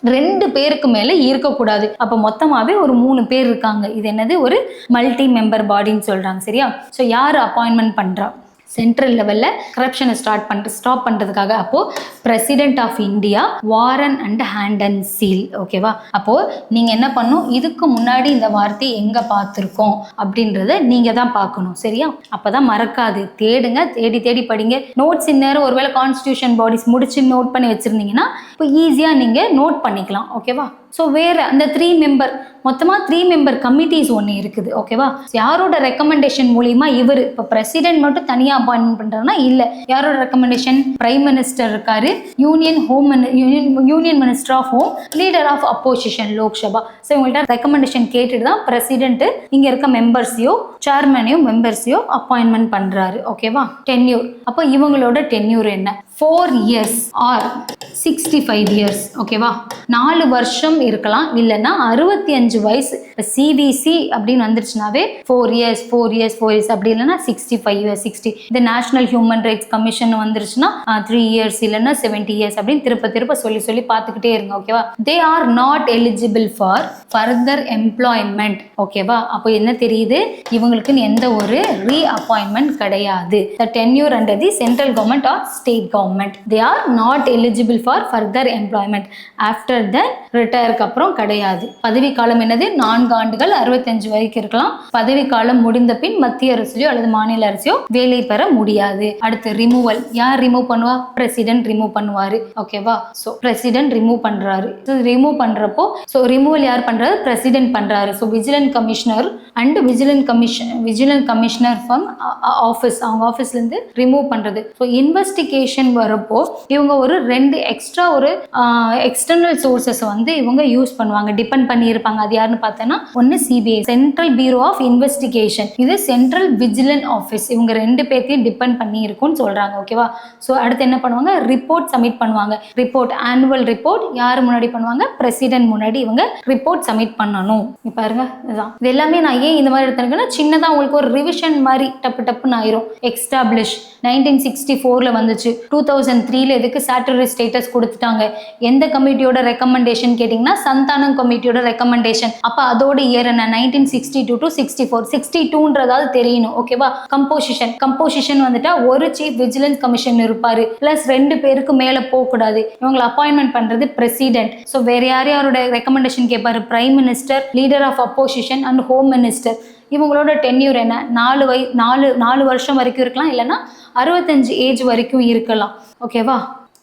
2 பேருக்கு மேலே இருக்கக்கூடாது. அப்போ மொத்தமாகவே ஒரு 3 பேர் இருக்காங்க. இது என்னது? ஒரு மல்டி மெம்பர் பாடின்னு சொல்கிறாங்க. சரியா? ஸோ யார் அப்பாயின்மெண்ட் பண்ணுறா? சென்ட்ரல் லெவல்ல கரப்ஷனை ஸ்டாப் பண்றதுக்காக. அப்போ president of India warrant and hand and seal. ஓகேவா? அப்போ நீங்க என்ன பண்ணும், இதுக்கு முன்னாடி இந்த வார்த்தையை எங்க பார்த்துருக்கோம் அப்படின்றத நீங்க தான் பார்க்கணும். சரியா? அப்பதான் மறக்காது. தேடுங்க, தேடி தேடி படிங்க. நோட்ஸ் இந்நேரம் ஒருவேளை கான்ஸ்டிடியூஷன் பாடிஸ் முடிச்சு நோட் பண்ணி வச்சிருந்தீங்கன்னா இப்போ ஈஸியா நீங்க நோட் பண்ணிக்கலாம். ஓகேவா? ஸோ வேற அந்த 3 மெம்பர் மொத்தமாக 3 மெம்பர் கமிட்டிஸ் ஒன்று இருக்குது. ஓகேவா? யாரோட ரெக்கமெண்டேஷன் மூலியமா இவர் இப்போ பிரசிடென்ட் மட்டும் தனியாக அப்பாயின்மெண்ட் பண்ணுறாருன்னா இல்லை, யாரோட ரெக்கமெண்டேஷன்? பிரைம் மினிஸ்டர் இருக்காரு, union minister of home, leader of opposition Lok Sabha. So இவங்கள்ட்ட ரெக்கமெண்டேஷன் கேட்டுட்டு தான் பிரசிடென்ட் இங்கே இருக்க மெம்பர்ஸையோ சேர்மனையோ மெம்பர்ஸையோ அப்பாயின்மெண்ட் பண்ணுறாரு. ஓகேவா? டென்யூர். அப்போ இவங்களோட டென்யூர் என்ன? 4 years ஆர் 65 years. ஓகேவா? 4 வருஷம் இருக்கலாம், இல்லைன்னா 65 வயசு. இப்போ சிபிசி அப்படின்னு வந்துருச்சுனாவே 4 years அப்படி இல்லைன்னா 65 years 60. இந்த நேஷனல் ஹியூமன் ரைட்ஸ் கமிஷன் வந்துருச்சுன்னா 3 years இல்லைன்னா 70 years அப்படின்னு திருப்ப சொல்லி பார்த்துக்கிட்டே இருங்க. ஓகேவா? They are not eligible for further employment. ஓகேவா? அப்போ என்ன தெரியுது, இவங்களுக்கு எந்த ஒரு ரீஅப்பாயின்மெண்ட் கிடையாது. The tenure under the central government or state government, they are not eligible for further employment after the ரிட்டையருக்கு அப்புறம் கிடையாது. பதவி காலம் என்னது? 4 ஆண்டுகள் 65 வரைக்கும் இருக்கலாம். பதவி காலம் முடிந்த பின் மத்திய அரசியோ அல்லது மாநில அரசியோ வேலை பெற முடியாது. அடுத்து ரிமூவல். யார் ரிமூவ் பண்ணுவா? பிரசிடென்ட் ரிமூவ் பண்ணுவாரு. ஓகேவா? ஸோ பிரசிடென்ட் ரிமூவ் பண்றாரு. ரிமூவ் பண்றப்போ ரிமூவல் யார் பண்றாரு? பிரசிடென்ட் பண்றாரு. So vigilant commissioner and vigilant commissioner from office, அவங்க ஆஃபீஸ்ல இருந்து ரிமூவ் பண்றது. ஸோ இன்வெஸ்டிகேஷன் வரப்போ இவங்க ஒரு 2 எக்ஸ்ட்ரா எக்ஸ்டர்னல் சோர்சஸ் இவங்க யூஸ் பண்ணுவாங்க, டிபெண்ட் பண்ணி இருப்பாங்க. அது யாருன்னு பார்த்தோன்னா, ஒன்னு CBI, central bureau of investigation, இது சென்ட்ரல் விஜிலன்ட் ஆஃபீஸ். இவங்க 2 பேர்த்தையும் டிபெண்ட் பண்ணி இருக்கும்னு சொல்றாங்க. ஓகேவா? ஸோ அடுத்து என்ன பண்ணுவாங்க? ரிப்போர்ட் சப்மிட் பண்ணுவாங்க. ரிப்போர்ட், ஆனுவல் ரிப்போர்ட் யார் முன்னாடி பண்ணுவாங்க? பிரசிடென்ட் முன்னாடி இவங்க ரிப்போர்ட் சப்மிட் பண்ணணும். பாருங்க, இதுதான். இது எல்லாமே நான் ஏன் இந்த மாதிரி எடுத்துருக்கேன்னா, சின்னதா உங்களுக்கு ஒரு ரிவிஷன் மாதிரி டப்புன்னு ஆயிரும். எஸ்டாப்ளிஷ் 1964ல வந்துச்சு. 2003ல இதுக்கு ஸ்டாட்யூட்டரி ஸ்டேட்டஸ் கொடுத்துட்டாங்க. எந்த கமிட்டியோட ரெக்கமெண்டேஷன் கேட்டிங்கன்னா, சந்தானம் கமிட்டியோட ரெக்கமெண்டேஷன். அப்போ அதோட இயர் என்ன? 1962 to 64. 62ன்றதாவது தெரியணும். ஓகேவா? கம்போசிஷன் வந்துட்டா ஒரு சீஃப் விஜிலன்ஸ் கமிஷன் இருப்பாரு, பிளஸ் 2 பேருக்கு மேல போகக்கூடாது. இவங்களை அப்பாயின்மெண்ட் பண்றது பிரசிடென்ட். ஸோ வேற யாரோட ரெக்கமெண்டேஷன் கேட்பாரு? Prime minister, leader of opposition and home minister. இவங்களோட டென்யூர் என்ன? 4 வருஷம் வரைக்கும் இருக்கலாம், இல்லைன்னா 65 ஏஜ் வரைக்கும் இருக்கலாம். ஓகேவா?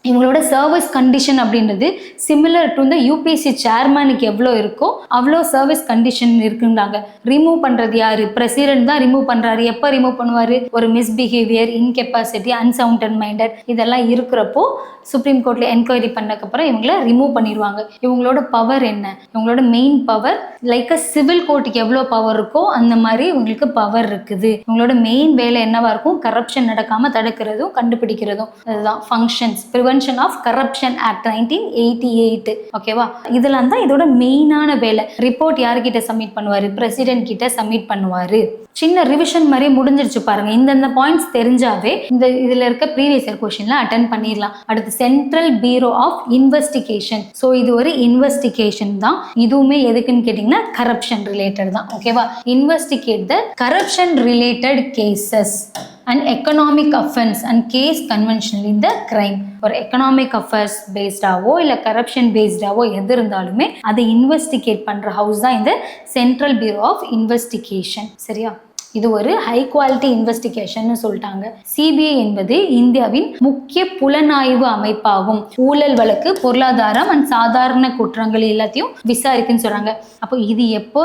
இவங்களோட சர்வீஸ் கண்டிஷன் அப்படின்றது சிமிலர் டு இந்த யூபிஎஸ்சி சேர்மனுக்கு எவ்வளோ இருக்கோ அவ்வளோ சர்வீஸ் கண்டிஷன் இருக்குங்கிறாங்க. ரிமூவ் பண்ணுறது யாரு? பிரசிடென்ட் தான் ரிமூவ் பண்ணுறாரு. எப்போ ரிமூவ் பண்ணுவார்? ஒரு மிஸ்பிஹேவியர், இன்கெப்பாசிட்டி, அன்சவுண்டட் மைண்டட் இதெல்லாம் இருக்கிறப்போ சுப்ரீம் கோர்ட்டில் என்கொயரி பண்ணக்கப்புறம் இவங்கள ரிமூவ் பண்ணிடுவாங்க. இவங்களோட பவர் என்ன? இவங்களோட மெயின் பவர் லைக் அ சிவில் கோர்ட்டுக்கு எவ்வளோ பவர் இருக்கோ அந்த மாதிரி இவங்களுக்கு பவர் இருக்குது. இவங்களோட மெயின் வேலை என்னவா இருக்கும்? கரப்ஷன் நடக்காமல் தடுக்கிறதும் கண்டுபிடிக்கிறதும். அதுதான் functions. Prevention of corruption act 1988. ஓகேவா? இதெல்லாம் தான் இதோட மெயினான வேலை. ரிப்போர்ட் யார்கிட்ட சப்மிட் பண்ணுவார்? பிரசிடென்ட் கிட்ட சப்மிட் பண்ணுவார். சின்ன ரிவிஷன் மாதிரி முடிஞ்சிருச்சு பாருங்க. இந்த பாயிண்ட்ஸ் தெரிஞ்சாவே இதுல இருக்க ப்ரீவியஸ் இயர் கொஸ்டின்ல அட்டென்ட் பண்ணிடலாம். அடுத்து central bureau of investigation. So இது ஒரு இன்வெஸ்டிகேஷன் தான். இதுவுமே எதுக்குன்னு கேட்டிங்கன்னா கரப்ஷன் ரிலேட்டட் தான். ஓகேவா? Investigate the corruption related cases and economic offense and case conventional in the crime. ஒரு எக்கனாமிக் அஃபேர்ஸ் பேஸ்டாவோ இல்லை கரப்ஷன் பேஸ்டாவோ எது இருந்தாலுமே அதை இன்வெஸ்டிகேட் பண்ணுற ஹவுஸ் தான் இந்த சென்ட்ரல் பியூரோ ஆஃப் இன்வெஸ்டிகேஷன். சரியா? இது ஒரு ஹை குவாலிட்டி இன்வெஸ்டிகேஷன் சொல்லிட்டாங்க. சிபிஐ என்பது இந்தியாவின் முக்கிய புலனாய்வு அமைப்பாகும். ஊழல் வழக்கு, பொருளாதாரம் அண்ட் சாதாரண குற்றங்கள் எல்லாத்தையும் விசாரிக்குன்னு சொல்றாங்க. அப்போ இது எப்போ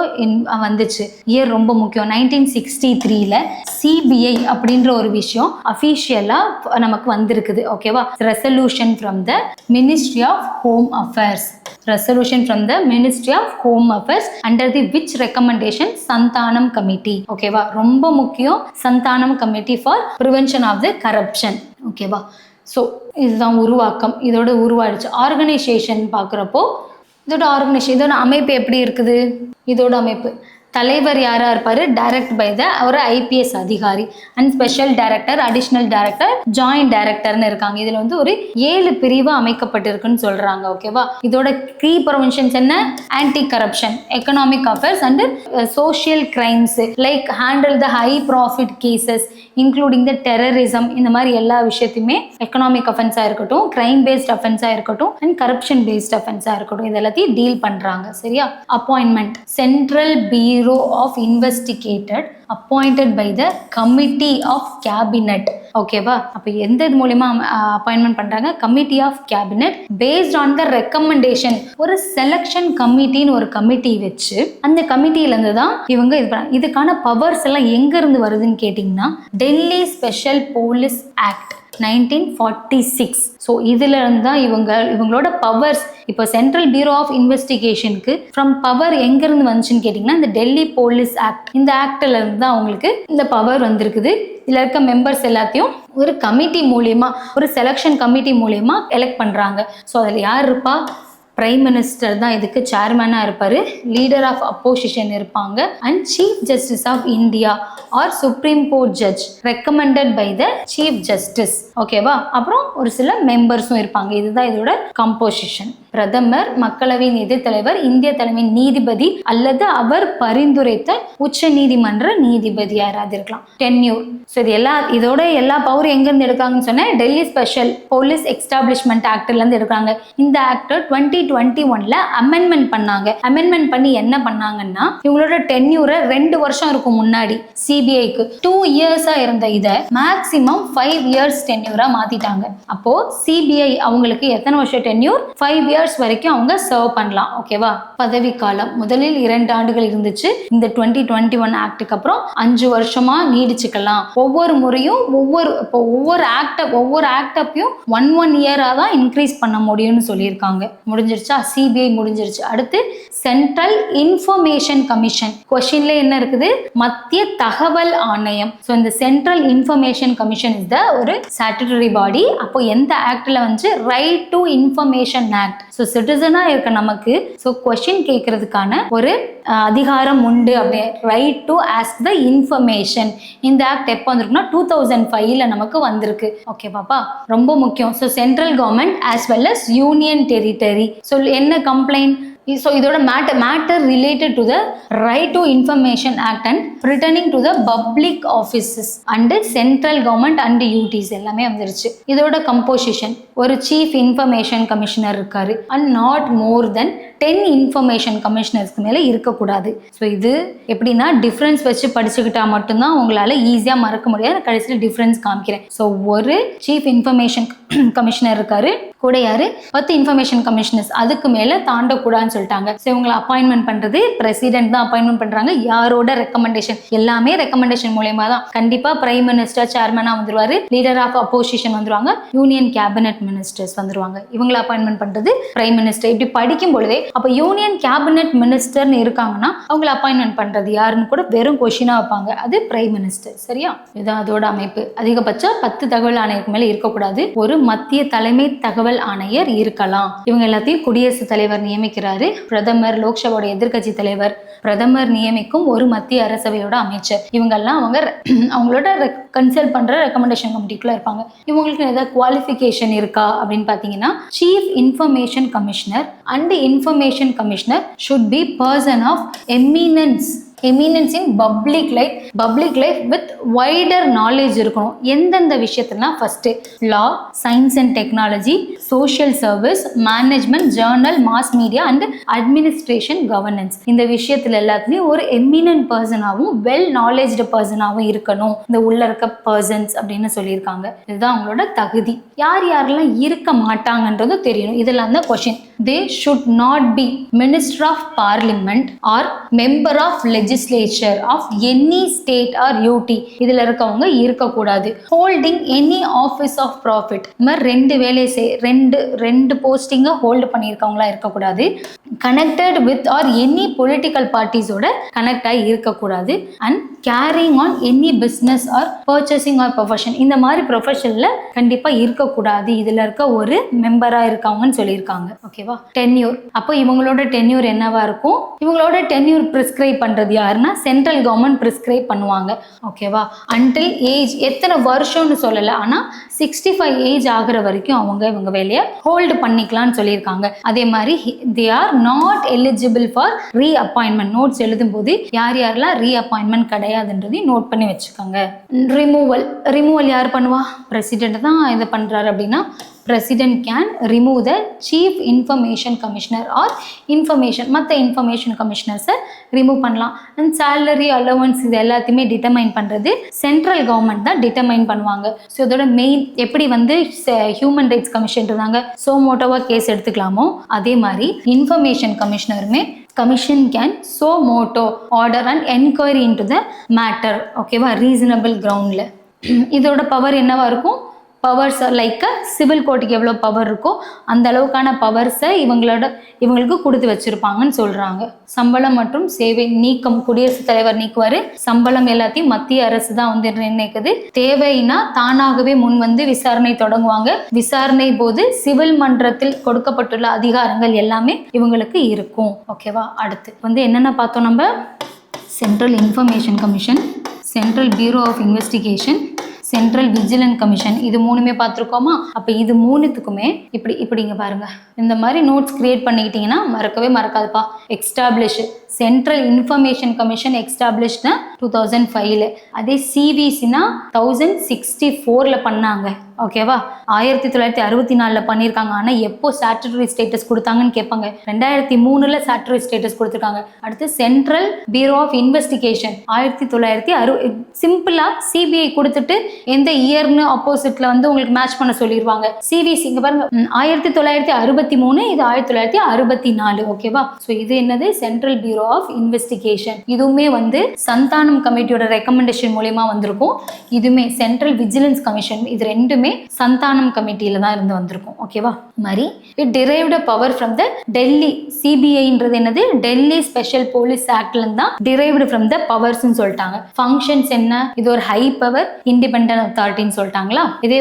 வந்துச்சு? இயர் ரொம்ப முக்கியம். 1963ல சிபிஐ அப்படின்ற ஒரு விஷயம் அஃபீஷியலா நமக்கு வந்திருக்குது. ஓகேவா? Resolution from the ministry of home affairs. Resolution from the Ministry of Home Affairs under the which recommendation? Santanam Committee. ஓகேவா? ரொம்ப முக்கியம். Santhanam committee for prevention of the corruption. ஓகேவா? ஸோ இதுதான் உருவாக்கம். இதோட உருவாயிடுச்சு. ஆர்கனைசேஷன் பார்க்குறப்போ இதோட அமைப்பு எப்படி இருக்குது? இதோட அமைப்பு தலைவர் யாரா இருப்பாரு, டைரக்ட் பை த ஒரு ஐபிஎஸ் அதிகாரி and special director, additional director, joint டைரக்டர்னு இருக்காங்க. இதுல வந்து ஒரு 7 பிரிவு அமைக்கப்பட்டிருக்குன்னு சொல்றாங்க. ஓகேவா? இதோட கீ ப்ரொவிஷன்ஸ் என்ன? Anti corruption, economic affairs and social crimes like handle the high profit cases including the terrorism. இந்த மாதிரி எல்லா விஷயத்தையுமே எக்கனாமிக் அஃபென்ஸா இருக்கட்டும், கிரைம் பேஸ்ட் அஃபென்ஸா இருக்கட்டும் அண்ட் கரப்ஷன் பேஸ்ட் அஃபென்ஸா இருக்கட்டும், இது எல்லாத்தையும் டீல் பண்றாங்க. சரியா? Appointment, central bureau of investigated appointed by the committee of cabinet. ஓகேவா? அப்போ எந்த இது மூலியமா அப்பாயின்மெண்ட் பண்றாங்க? Committee of cabinet based on the recommendation. ஒரு செலெக்ஷன் கமிட்டின்னு ஒரு கமிட்டி வச்சு அந்த கமிட்டியில இருந்து தான் இவங்க இது பண்ணாங்க. இதுக்கான பவர்ஸ் எல்லாம் எங்க இருந்து வருதுன்னு கேட்டிங்கன்னா, Delhi special police act 1946. So இதுல இருந்து தான் இவங்களோட பவர்ஸ். இப்போ சென்ட்ரல் பியூரோ ஆஃப் இன்வெஸ்டிகேஷனுக்கு ஃப்ரம் பவர் எங்கிருந்து வந்துச்சுன்னு கேட்டிங்கன்னா, இந்த டெல்லி போலீஸ் ஆக்ட், இந்த ஆக்டில் இருந்து தான் அவங்களுக்கு இந்த பவர் வந்திருக்குது. இதில் இருக்க மெம்பர்ஸ் எல்லாத்தையும் ஒரு கமிட்டி மூலியமா, ஒரு செலெக்ஷன் கமிட்டி மூலியமா எலெக்ட் பண்ணுறாங்க. ஸோ அதில் யார் இருப்பா? பிரைம் மினிஸ்டர் தான் இதுக்கு சேர்மனாக இருப்பார். லீடர் ஆஃப் அப்போசிஷன் இருப்பாங்க and chief justice of India or supreme court judge recommended by the chief justice. ஓகேவா? அப்புறம் ஒரு சில மெம்பர்ஸும் இருப்பாங்க. இதுதான் இதோட கம்போசிஷன். பிரதமர், மக்களவை நீதி தலைவர், இந்திய தலைமை நீதிபதி அல்லது அவர் பரிந்துரைத்த உச்ச நீதிமன்ற நீதிபதி யாராவது இருக்கலாம். டென்யூர். ஸோ இதோட எல்லா பவரும் எங்கேருந்து எடுக்காங்கன்னு சொன்னேன், டெல்லி ஸ்பெஷல் போலீஸ் எஸ்டாப்ளிஷ்மெண்ட் ஆக்ட்லேருந்து எடுக்காங்க. இந்த ஆக்ட் 2021 அமெண்ட்மெண்ட் பண்ணாங்க. அமெண்ட்மெண்ட் பண்ணி என்ன பண்ணாங்கன்னா, இவங்களோட டென்யூரை 2 வருஷம் இருக்கும் முன்னாடி சிபிஐக்கு 2 இயர்ஸா இருந்த இதை மேக்சிமம் 5 இயர்ஸ் டென்யூரா மாத்திட்டாங்க. அப்போ சிபிஐ அவங்களுக்கு எத்தனை வருஷம் டென்யூர்? 5 இயர்ஸ் வரைக்கும் அவங்க சர்வ் பண்ணலாம். ஓகேவா? பதவி காலம் முதலில் 2 ஆண்டுகள் இருந்துச்சு. இந்த 2021 ஆக்டுக்கு அப்புறம் 5 வருஷமா நீடிச்சுக்கலாம். ஒவ்வொரு முறையும் ஒவ்வொரு ஆக்டப்பையும் 1 இயரா தான் இன்க்ரீஸ் பண்ண முடியும்னு சொல்லியிருக்காங்க. முடிஞ்சிருச்சா? சிபிஐ முடிஞ்சிருச்சு. அடுத்து சென்ட்ரல் இன்ஃபர்மேஷன் கமிஷன். கொஸ்டின்ல என்ன இருக்குது? மத்திய தகவல் ஆணையம். ஸோ இந்த central information commission is the ஒரு ஸ்டாட்யூட்டரி பாடி. அப்போ எந்த ஆக்ட்ல வந்து right to information act. So சிட்டிசனா இருக்க நமக்கு ஸோ கொஸ்டின் கேட்கறதுக்கான ஒரு அதிகாரம் உண்டு. அப்படி right to ask the information. இந்த ஆக்ட் எப்போ வந்திருக்குன்னா 2005 நமக்கு வந்திருக்கு. ஓகே பாப்பா, ரொம்ப முக்கியம். So central government as well as union territory. So என்ன கம்ப்ளைண்ட்? ஸோ இதோட matter related to the right to information act and returning to the public offices and central government and UTs எல்லாமே வந்துருச்சு. இதோட composition, ஒரு chief information commissioner இருக்காரு and not more than 10 information கமிஷனர்ஸ்க்கு மேலே இருக்கக்கூடாது. ஸோ இது எப்படின்னா டிஃப்ரென்ஸ் வச்சு படிச்சுக்கிட்டா மட்டும்தான் உங்களால் ஈஸியாக மறக்க முடியாது. கடைசியில் டிஃப்ரென்ஸ் காமிக்கிறேன். ஸோ ஒரு சீஃப் இன்ஃபர்மேஷன் கமிஷனர் இருக்காரு, கூட யாரு 10 இன்ஃபர்மேஷன் கமிஷனர்ஸ், அதுக்கு மேலே தாண்டக்கூடாதுன்னு சொல்லிட்டாங்க. ஸோ இவங்களை அப்பாயின்மெண்ட் பண்ணுறது பிரசிடென்ட் தான் அப்பாயின்மெண்ட் பண்ணுறாங்க. யாரோட ரெக்கமெண்டேஷன்? எல்லாமே ரெக்கமெண்டேஷன் மூலயமா தான். கண்டிப்பாக பிரைம் மினிஸ்டர் சேர்மனாக வந்துருவாரு, லீடர் ஆஃப் அப்போசிஷன் வந்துருவாங்க, யூனியன் கேபினெட் மினிஸ்டர்ஸ் வந்துருவாங்க. இவங்களை அப்பாயின்மெண்ட் பண்ணுறது பிரைம் மினிஸ்டர். இப்படி படிக்கும் பொழுதே அப்போ யூனியன் கேபினெட் மினிஸ்டர்னு இருக்காங்கன்னா அவங்களை அப்பாயின்மெண்ட் பண்றது யாருன்னு கூட வெறும் கொஸ்டினா வைப்பாங்க. அது பிரைம் மினிஸ்டர். சரியா? இதுதான் அதோட அமைப்பு. அதிகபட்சம் 10 தகவல் ஆணையருக்கு மேல இருக்கக்கூடாது. ஒரு மத்திய தலைமை தகவல் ஆணையர் இருக்கலாம். இவங்க எல்லாத்தையும் குடியரசுத் தலைவர் நியமிக்கிறாரு. பிரதமர், லோக்சபாவோட எதிர்கட்சி தலைவர், பிரதமர் நியமிக்கும் ஒரு மத்திய அரசவையோட அமைச்சர். இவங்கெல்லாம் அவங்களோட கன்சல்ட் பண்ற ரெக்கமெண்டேஷன் கமிட்டிக்குள்ள இருப்பாங்க. இவங்களுக்கு ஏதாவது குவாலிஃபிகேஷன் இருக்கா அப்படின்னு பாத்தீங்கன்னா, chief information commissioner and information commissioner should be person of eminence in public life with wider knowledge இருக்கணும். எந்தெந்த விஷயத்துனா, first law, science and technology, social service, management, journal, mass media and administration governance. இந்த விஷயத்துல எல்லாத்துலயும் ஒரு eminent பர்சனாகவும் well knowledged பர்சனாகவும் இருக்கணும் இந்த உள்ள இருக்க பர்சன்ஸ் அப்படின்னு சொல்லியிருக்காங்க. இதுதான் அவங்களோட தகுதி. யார் யாரெல்லாம் இருக்க மாட்டாங்கன்றது தெரியணும். இதெல்லாம் தான் question. They should not be Minister of Parliament or Member of Legislature of any state or UT. இதுல இருக்கவங்க இருக்கக்கூடாது. Holding any office of profit. இந்த மாதிரி 2 வேலை ரெண்டு போஸ்டிங்கை ஹோல்டு பண்ணியிருக்கவங்களா இருக்கக்கூடாது. Connected with or any political பார்ட்டிஸோட கனெக்ட் ஆகி இருக்கக்கூடாது. And carrying on any business or purchasing or profession, இந்த மாதிரி ப்ரொஃபஷனில் கண்டிப்பாக இருக்கக்கூடாது. இதில் இருக்க ஒரு மெம்பராக இருக்காங்கன்னு சொல்லியிருக்காங்க. ஓகேவா? டென்யூர், அப்போ இவங்களோட டென்யூர் என்னவா இருக்கும்? இவங்களோட டென்யூர் ப்ரிஸ்கிரைப் பண்ணுறது யாருன்னா சென்ட்ரல் கவர்மெண்ட் ப்ரிஸ்கிரைப் பண்ணுவாங்க. ஓகேவா? அன்டில் ஏஜ், எத்தனை வருஷம்னு சொல்லலை, ஆனால் 65 ஏஜ் ஆகிற வரைக்கும் இவங்க வேலையை ஹோல்டு பண்ணிக்கலாம்னு சொல்லியிருக்காங்க. அதே மாதிரி they are not eligible for reappointment. Notes எழுதும் போது யார் யாரெல்லாம் ரீஅப்பாயின்மெண்ட் கிடையாதுன்றதையும் நோட் பண்ணி வச்சுக்கோங்க. ரிமூவல் யார் பண்ணுவா? பிரசிடென்ட் தான் இதை பண்ணுறாரு. அப்படின்னா President can remove the Chief Information Commissioner or மற்ற இன்ஃபர்மேஷன் கமிஷனர்ஸை ரிமூவ் பண்ணலாம். அண்ட் சேலரி அலவன்ஸ் இது எல்லாத்தையுமே டிட்டர்மைன் பண்ணுறது சென்ட்ரல் கவர்மெண்ட் தான் டிட்டர்மைன் பண்ணுவாங்க. ஸோ இதோட மெயின் எப்படி ஹியூமன் ரைட்ஸ் கமிஷன் இருந்தாங்க, சோமோட்டோவா கேஸ் எடுத்துக்கலாமோ அதே மாதிரி இன்ஃபர்மேஷன் கமிஷனருமே commission can suo motu order and enquiry into the matter. ஓகேவா? ரீசனபிள் கிரவுண்டில். இதோட பவர் என்னவா இருக்கும்? பவர்ஸ் லைக் சிவில் கோர்ட்டுக்கு எவ்வளோ பவர் இருக்கோ அந்த அளவுக்கான பவர்ஸை இவங்களுக்கு கொடுத்து வச்சுருப்பாங்கன்னு சொல்கிறாங்க. சம்பளம் மற்றும் சேவை நீக்கம் குடியரசுத் தலைவர் நீக்குவார். சம்பளம் எல்லாத்தையும் மத்திய அரசு தான் நிர்ணயிக்குது. தேவைன்னா தானாகவே முன் விசாரணை தொடங்குவாங்க. விசாரணை போது சிவில் மன்றத்தில் கொடுக்கப்பட்டுள்ள அதிகாரங்கள் எல்லாமே இவங்களுக்கு இருக்கும். ஓகேவா? அடுத்து என்னென்ன பார்த்தோம் நம்ம? Central information commission, central bureau of investigation, central vigilance commission, இது மூணுமே பார்த்துருக்கோமா? அப்போ இது மூணுத்துக்குமே இப்படிங்க பாருங்க, இந்த மாதிரி நோட்ஸ் கிரியேட் பண்ணிக்கிட்டீங்கன்னா மறக்கவே மறக்காதுப்பா. எக்ஸ்டாப்ளிஷ் சென்ட்ரல் இன்ஃபர்மேஷன் கமிஷன் எக்ஸ்டாப்ளிஷ்னா 2005. அதே சிவிசினா 1064 பண்ணாங்க. ஓகேவா? 1964 பண்ணியிருக்காங்க. ஆனால் எப்போ ஸ்டாட்டுட்டரி ஸ்டேட்டஸ் கொடுத்தாங்கன்னு கேட்பாங்க. 2003 ஸ்டாட்டுட்டரி ஸ்டேட்டஸ் கொடுத்துருக்காங்க. அடுத்து சென்ட்ரல் பியூரோ ஆஃப் இன்வெஸ்டிகேஷன் 1960. சிம்பிளா சிபிஐ கொடுத்துட்டு எந்த இயர்னு ஆப்போசிட்ல உங்களுக்கு மேட்ச் பண்ண சொல்லிடுவாங்க. சிவிசி இங்க பாருங்க 1963, இது 1964. ஓகேவா? ஸோ இது என்னது? Central bureau of investigation. இதுவுமே சந்தானம் கமிட்டியோட ரெக்கமெண்டேஷன் மூலமா வந்திருக்கும். இதுவுமே சென்ட்ரல் விஜிலன்ஸ் கமிஷன், இது ரெண்டுமே சந்தானம் கமிட்டியில தான் இருந்து வந்திருக்கும். ஓகேவா? மாதிரி it derived power from the Delhi. சிபிஐன்றது என்னது? டெல்லி ஸ்பெஷல் போலீஸ் ஆக்ட்ல தான் டிரைவ்டு ஃப்ரம் த பவர்ஸ்ன்னு சொல்லிட்டாங்க. ஃபங்க்ஷன்ஸ் என்ன? இது ஒரு ஹை பவர் இண்டிபெண்டன்ட் அத்தாரிட்டின்னு சொல்லிட்டாங்களா. இதே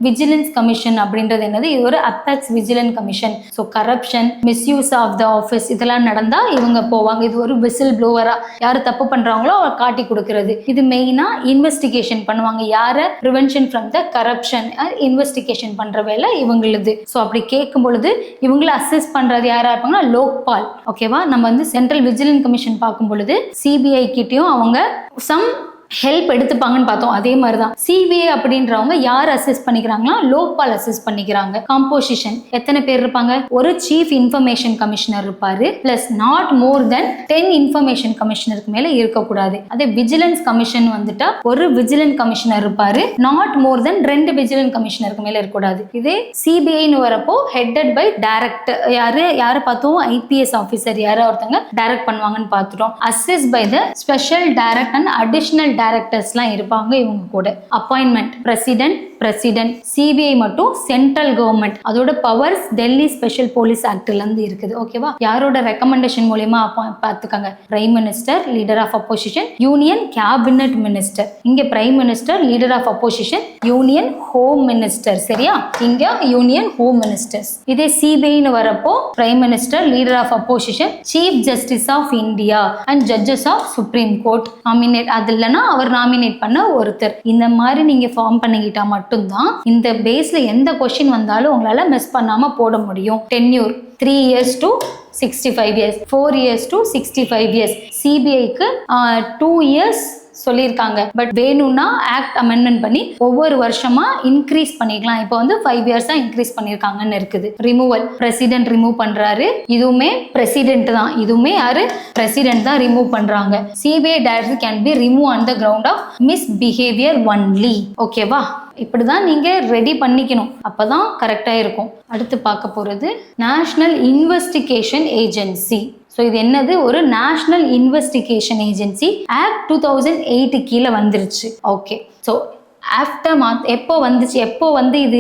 விஜிலன்ஸ் கமிஷன் அப்படின்றது என்னது? இது ஒரு apex vigilance commission. So corruption, misuse of the office இதெல்லாம் நடந்தா இவங்க போவாங்க. இது ஒரு விசில் ப்ளோவரா, யாரு தப்பு பண்றாங்களோ அவர் காட்டி கொடுக்கிறது. இது மெயினா இன்வெஸ்டிகேஷன் பண்ணுவாங்க. யாரை? Prevention from the corruption investigation பண்ற வேலை இவங்களுது. ஸோ அப்படி கேட்கும் பொழுது இவங்களை அசஸ் பண்றது யாரா இருப்பாங்கன்னா லோக்பால். ஓகேவா? நம்ம சென்ட்ரல் விஜிலன்ஸ் கமிஷன் பார்க்கும் பொழுது சிபிஐ கிட்டயும் அவங்க சம் ஹெல்ப் எடுத்துப்பாங்கன்னு பார்த்தோம். அதே மாதிரி தான் சிபிஐ அப்படின்றவங்க யார் அசஸ் பண்ணிக்கிறாங்களா? லோக்பால் அசஸ் பண்ணிக்கிறாங்க. காம்போசிஷன் எத்தனை பேர் இருப்பாங்க? ஒரு சீஃப் இன்ஃபர்மேஷன் கமிஷனர் இருப்பாரு, plus not more than 10 information கமிஷனருக்கு மேல இருக்கக்கூடாது. அதே விஜிலன்ஸ் கமிஷன் வந்துட்டா ஒரு விஜிலன்ஸ் கமிஷனர் இருப்பாரு, நாட் மோர் தென் 2 விஜிலன்ஸ் கமிஷனருக்கு மேல இருக்கக்கூடாது. இதே சிபிஐன்னு வரப்போ ஹெட்டட் பை டைரக்டர். யாரை பார்த்தோம்? ஐபிஎஸ் ஆஃபீஸர் யாரை ஒருத்தங்க டைரக்ட் பண்ணுவாங்கன்னு பார்த்துட்டோம். Assess by the special direct and additional டைரக்டர்ஸ்லாம் இருப்பாங்க இவங்க கூட. Appointment president. சிபிஐ மட்டும் சென்ட்ரல் கவர்மெண்ட், அதோட பவர்ஸ் டெல்லி ஸ்பெஷல் போலீஸ் ஆக்ட்ல இருந்து இருக்குது. ஓகேவா? யாரோட ரெக்கமெண்டேஷன் மூலமா பார்த்துக்காங்க? Prime minister, leader of opposition, union cabinet minister. இங்க prime minister, leader of opposition, union home minister. சரியா? இங்க யூனியன் ஹோம் மினிஸ்டர்ஸ். இதே சிபிஐன்னு வரப்போ prime minister, leader of opposition, chief justice of India and judges of supreme court nominate. அது இல்லைன்னா அவர் nominate பண்ண ஒருத்தர். இந்த மாதிரி நீங்க ஃபார்ம் பண்ணிக்கிட்டா மட்டும்தான் இந்த பேஸ்ல எந்த கொஸ்டின் வந்தாலும் உங்களால மிஸ் பண்ணாம போட முடியும். Tenure 3 years to 65 years, 4 years to 65 years. சிபிஐக்கு 2 years சொல்லியிருக்காங்க. பட் வேணும்னா ஆக்ட் அமெண்ட்மெண்ட் பண்ணி ஒவ்வொரு வருஷமா இன்க்ரீஸ் பண்ணிக்கலாம். இப்போ 5 years இன்க்ரீஸ் பண்ணியிருக்காங்கன்னு இருக்குது. ரிமூவல் பிரசிடென்ட் ரிமூவ் பண்றாரு. இதுவுமே பிரசிடென்ட் தான். இதுவுமே யாரு? பிரசிடென்ட் தான் ரிமூவ் பண்றாங்க. CBI director can be remove on the ground of misbehaviour only. ஓகேவா? இப்படிதான் நீங்க ரெடி பண்ணிக்கணும், அப்பதான் கரெக்டா இருக்கும். அடுத்து பார்க்க போறது நேஷனல் இன்வெஸ்டிகேஷன் ஏஜென்சி. ஸோ இது என்னது? ஒரு நேஷனல் இன்வெஸ்டிகேஷன் ஏஜென்சி. ஆக்ட் 2008 கீழே வந்துருச்சு. ஓகே. ஸோ ஆஃப்டர் எப்போ வந்துச்சு, எப்போ வந்து இது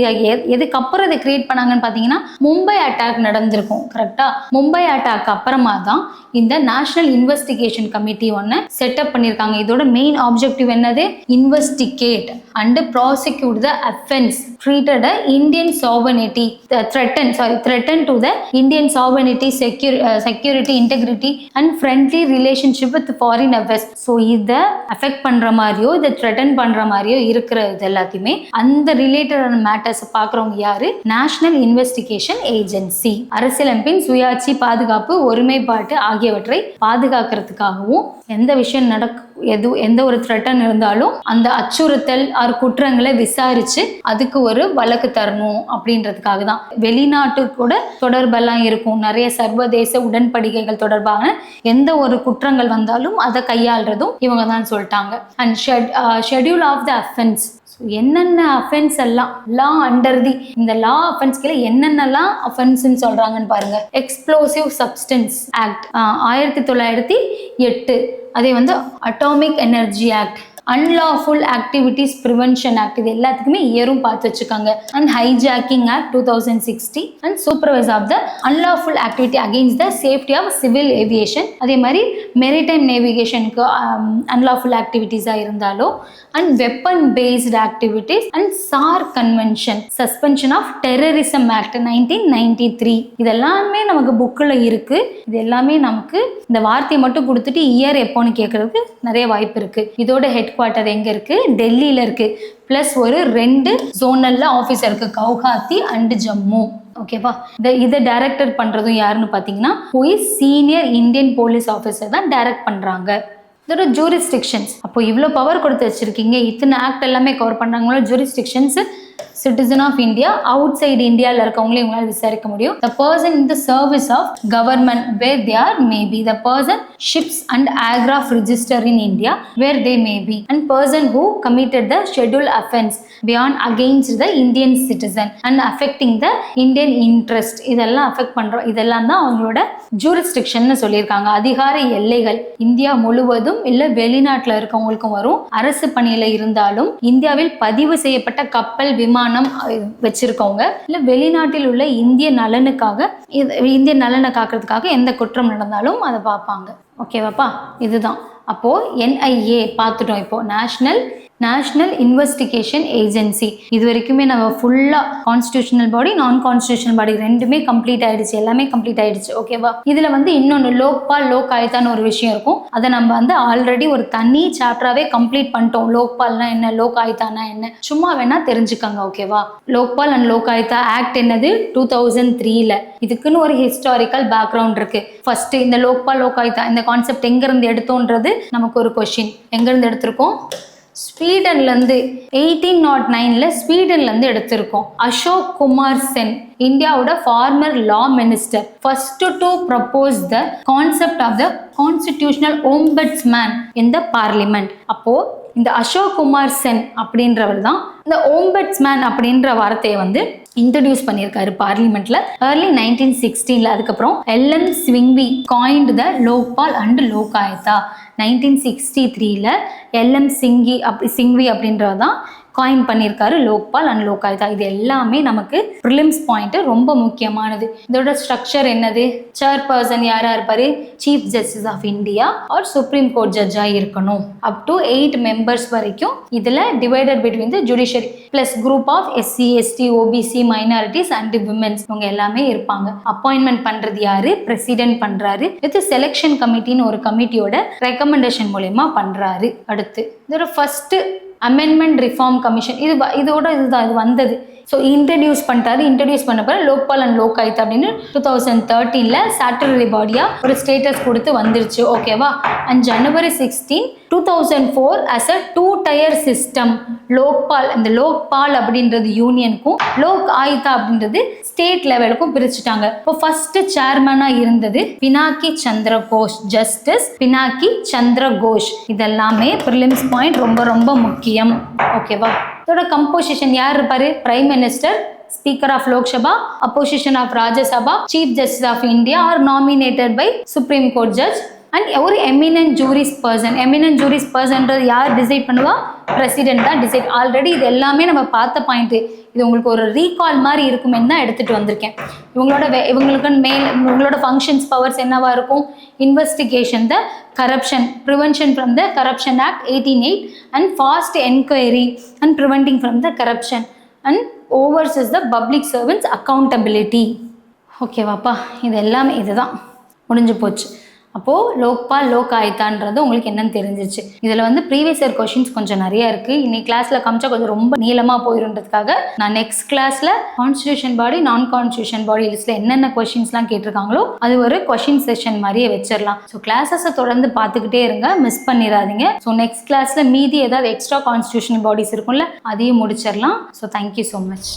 எதுக்கப்புறம் இதை கிரியேட் பண்ணாங்கன்னு பார்த்தீங்கன்னா மும்பை அட்டாக் நடந்திருக்கும். கரெக்டாக மும்பை அட்டாக் அப்புறமா தான் இந்த நேஷனல் இன்வெஸ்டிகேஷன் கமிட்டி ஒன்று செட்டப் பண்ணியிருக்காங்க. இதோட மெயின் ஆப்ஜெக்டிவ் என்னது? Investigate and prosecute the offence treated a Indian sovereignty threaten to the Indian sovereignty, security, integrity and friendly relationship with foreign affairs. So இதை அஃபெக்ட் பண்ணுற மாதிரியோ இதை த்ரெட்டன் பண்ணுற மாதிரியோ இருக்கிற இது எல்லாத்தையுமே அந்த ரிலேட்டடான மேட்டர்ஸ் பார்க்குறவங்க யாரு? National investigation agency. அரசியலமைப்பின் சுயாட்சி, பாதுகாப்பு, ஒருமைப்பாட்டு ஆகியவற்றை பாதுகாக்கிறதுக்காகவும் எந்த விஷயம் எந்த ஒரு த்ரெட்டன் இருந்தாலும் அந்த அச்சுறுத்தல் குற்றங்களை விசாரிச்சு அதுக்கு ஒரு வழக்கு தரணும் அப்படின்றதுக்காக தான். வெளிநாட்டு கூட தொடர்பெல்லாம் இருக்கும். நிறைய சர்வதேச உடன்படிக்கைகள் தொடர்பான எந்த ஒரு குற்றங்கள் வந்தாலும் அதை கையாள்றதும் இவங்க தான் சொல்லிட்டாங்க. And schedule of the offence, என்னென்ன அஃபென்ஸ் எல்லாம் லா அண்டர் தி இந்த லா அஃபென்ஸ் கீழே என்னென்னலாம் அஃபென்ஸ்ன்னு சொல்றாங்கன்னு பாருங்க. எக்ஸ்ப்ளோசிவ் சப்ஸ்டன்ஸ் ஆக்ட் 1908, அதே வந்து atomic energy act, unlawful activities prevention act, இது எல்லாத்துக்குமே இயரும் பார்த்து வச்சுக்காங்க. And hijacking act 2060 and supervise of the unlawful activity against the safety of civil aviation. அதே மாதிரி மெரிடைம் நேவிகேஷனுக்கு அன்லாஃபுல் ஆக்டிவிட்டீஸாக இருந்தாலும் and weapon based activities and SAARC convention, suspension of terrorism act 1993. இதெல்லாமே நமக்கு புக்கில் இருக்கு. இது எல்லாமே நமக்கு இந்த வார்த்தையை மட்டும் கொடுத்துட்டு இயர் எப்போன்னு கேட்கறதுக்கு நிறைய வாய்ப்பு இருக்கு. இதோட ஹெட் குவார்ட்டர் எங்க இருக்கு? டெல்லியில இருக்கு. பிளஸ் ஒரு 2 ஜோனல்ல ஆஃபீஸ் இருக்கு, கவுஹாத்தி அண்ட் ஜம்மு. ஓகேவா? இதை டைரக்டர் பண்றதும் யாருன்னு பார்த்தீங்கன்னா சீனியர் இந்தியன் போலீஸ் ஆஃபீஸர் தான் டைரக்ட் பண்றாங்க. இதோட ஜூரிஸ்டிக்ஷன்ஸ், அப்போ இவ்வளோ பவர் கொடுத்து வச்சிருக்கீங்க, இத்தனை ஆக்ட் எல்லாமே கவர் பண்ணுறாங்களோ. Jurisdictions citizen of India, outside இந்தியாவில் இருக்கவங்களே இவங்களால விசாரிக்க முடியும். The person in the service of government where they are may be, the person ships and aircraft register in India where they may be, and person who committed the schedule offence beyond against the Indian citizen and affecting the Indian interest. இதெல்லாம் affect பண்ணுறோம். இதெல்லாம் தான் அவங்களோட jurisdiction சொல்லியிருக்காங்க. அதிகார எல்லைகள் India முழுவதும் இல்லை வெளிநாட்டில் இருக்கவங்களுக்கும் வரும். அரசு பணியில் இருந்தாலும் இந்தியாவில் பதிவு செய்யப்பட்ட கப்பல், விமானம் வச்சிருக்கவங்க இல்லை வெளிநாட்டில் உள்ள இந்திய நலனை காக்கிறதுக்காக எந்த குற்றம் நடந்தாலும் அதை பார்ப்பாங்க. ஓகேவாப்பா? இதுதான். அப்போ NIA பார்த்துட்டோம். இப்போ நேஷனல் இன்வெஸ்டிகேஷன் ஏஜென்சி. இது வரைக்குமே நம்ம ஃபுல்லாக கான்ஸ்டியூஷனல் பாடி, நான் கான்ஸ்டியூஷனல் பாடி ரெண்டுமே கம்ப்ளீட் ஆயிடுச்சு, எல்லாமே கம்ப்ளீட் ஆயிடுச்சு. ஓகேவா? இதில் வந்து இன்னொன்று லோக்பால், லோக் ஆயுத்தான்னு ஒரு விஷயம் இருக்கும். அதை நம்ம வந்து ஆல்ரெடி ஒரு தனி சாப்டராகவே கம்ப்ளீட் பண்ணிட்டோம். லோக்பால்னா என்ன, லோக் ஆயுத்தானா என்ன, சும்மா வேணா தெரிஞ்சுக்கோங்க. ஓகேவா? லோக்பால் அண்ட் லோக் ஆயுத்தா ஆக்ட் என்னது? 2003. இதுக்குன்னு ஒரு ஹிஸ்டாரிக்கல் பேக்ரவுண்ட் இருக்கு. ஃபர்ஸ்ட் இந்த லோக்பால், லோக் ஆயுத்தா இந்த கான்செப்ட் எங்கேருந்து எடுத்தோன்றது நமக்கு ஒரு கொஸ்டின். எங்கேருந்து எடுத்திருக்கோம்? ஸ்வீடன்லேருந்து 1809 ஸ்வீடன்லேருந்து எடுத்திருக்கோம். அசோக் குமார் சென், இந்தியாவோட former law minister, first to propose the concept of the constitutional ombudsman in the parliament. அப்போ இந்த அசோக் குமார் சென் அப்படின்றவர் தான் இந்த ஓம்பட்ஸ்மேன் அப்படின்ற வார்த்தையை வந்து இன்ட்ரடியூஸ் பண்ணியிருக்காரு பார்லிமெண்ட்ல early 1916. அதுக்கப்புறம் LM Singhvi coined the Lokpal and Lok Ayukta. 1963 LM Singhvi அப்படின்றவர் தான் காயின் பண்ணியிருக்காரு லோக்பால் அண்ட் லோக் ஆயுதா. இது எல்லாமே நமக்கு ப்ரிலிம்ஸ் பாயிண்ட், ரொம்ப முக்கியமானது. இதோட ஸ்ட்ரக்சர் என்னது? சேர்பர்சன் யாரா இருப்பாரு? Chief justice of India or supreme court ஜட்ஜா இருக்கணும். அப் டு 8 மெம்பர்ஸ் வரைக்கும். இதுல divided between the judiciary plus group of SC, ST, OBC, minorities and women's, இவங்க எல்லாமே இருப்பாங்க. அப்பாயின்மெண்ட் பண்றது யாரு? பிரசிடென்ட் பண்றாரு. வித் செலெக்ஷன் கமிட்டின்னு ஒரு கமிட்டியோட ரெக்கமெண்டேஷன் மூலமா பண்றாரு. அடுத்து இதோட ஃபர்ஸ்ட் அமெண்ட்மெண்ட் ரிஃபார்ம் கமிஷன், இது வந்தது. ஸோ இன்ட்ரடியூஸ் பண்ண பிறகு லோக்பால் அண்ட் லோக் ஆயுத்தா அப்படின்னு 2013 ஸ்டாட்டுட்டரி பாடியாக ஒரு ஸ்டேட்டஸ் கொடுத்து வந்துருச்சு. ஓகேவா? And January 16, 2004 as a 2-tier system. Lokpal, இந்த லோக்பால் அப்படின்றது யூனியனுக்கும் லோக் ஆயுத்தா அப்படின்றது ஸ்டேட் லெவலுக்கும் பிரிச்சுட்டாங்க. இப்போ ஃபர்ஸ்ட் சேர்மனா இருந்தது பினாக்கி சந்திர கோஷ், ஜஸ்டிஸ் பினாக்கி சந்திர கோஷ். இதெல்லாமே ப்ரிலிம்ஸ் பாயிண்ட், ரொம்ப ரொம்ப முக்கியம். ஓகேவா? இதோட கம்போசிஷன் யார் இருப்பாரு? Prime minister, speaker of Lok Sabha, opposition of Rajya Sabha, chief justice of India or nominated by supreme court judge, and ஒரு எமினன்ட் ஜூரிஸ் பர்சன்றது யார் டிசைட் பண்ணுவா? பிரசிடென்ட் தான் டிசைட். ஆல்ரெடி இது எல்லாமே நம்ம பார்த்த பாயிண்ட்டு. இது உங்களுக்கு ஒரு ரீகால் மாதிரி இருக்குமென்னு தான் எடுத்துகிட்டு வந்திருக்கேன். இவங்களோட ஃபங்க்ஷன்ஸ் பவர்ஸ் என்னவா இருக்கும்? Investigation the corruption, prevention from the corruption act 1808 and fast enquiry and preventing from the corruption and overseas the public servants accountability. ஓகேவாப்பா, இது எல்லாமே இதுதான் முடிஞ்சு போச்சு. அப்போது லோக்பால் லோக் ஆயுத்தான்றது உங்களுக்கு என்னன்னு தெரிஞ்சிச்சு. இதில் வந்து ப்ரீவியஸ் இயர் கொஷின்ஸ் கொஞ்சம் நிறையா இருக்குது. இன்னைக்கு கிளாஸில் காமிச்சா கொஞ்சம் ரொம்ப நீளமாக போயிருன்றதுக்காக நான் நெக்ஸ்ட் கிளாஸில் கான்ஸ்டியூஷன் பாடி நான் கான்ஸ்டியூஷன் பாடி லிஸ்ட்டில் என்னென்ன கொஷின்ஸ்லாம் கேட்டிருக்காங்களோ அது ஒரு கொஷின் செஷன் மாதிரியே வச்சிடலாம். ஸோ கிளாஸஸை தொடர்ந்து பார்த்துக்கிட்டே இருங்க, மிஸ் பண்ணிடாதீங்க. ஸோ நெக்ஸ்ட் கிளாஸில் மீதி ஏதாவது எக்ஸ்ட்ரா கான்ஸ்டியூஷனல் பாடிஸ் இருக்கும்ல, அதையும் முடிச்சிடலாம். So thank you so much.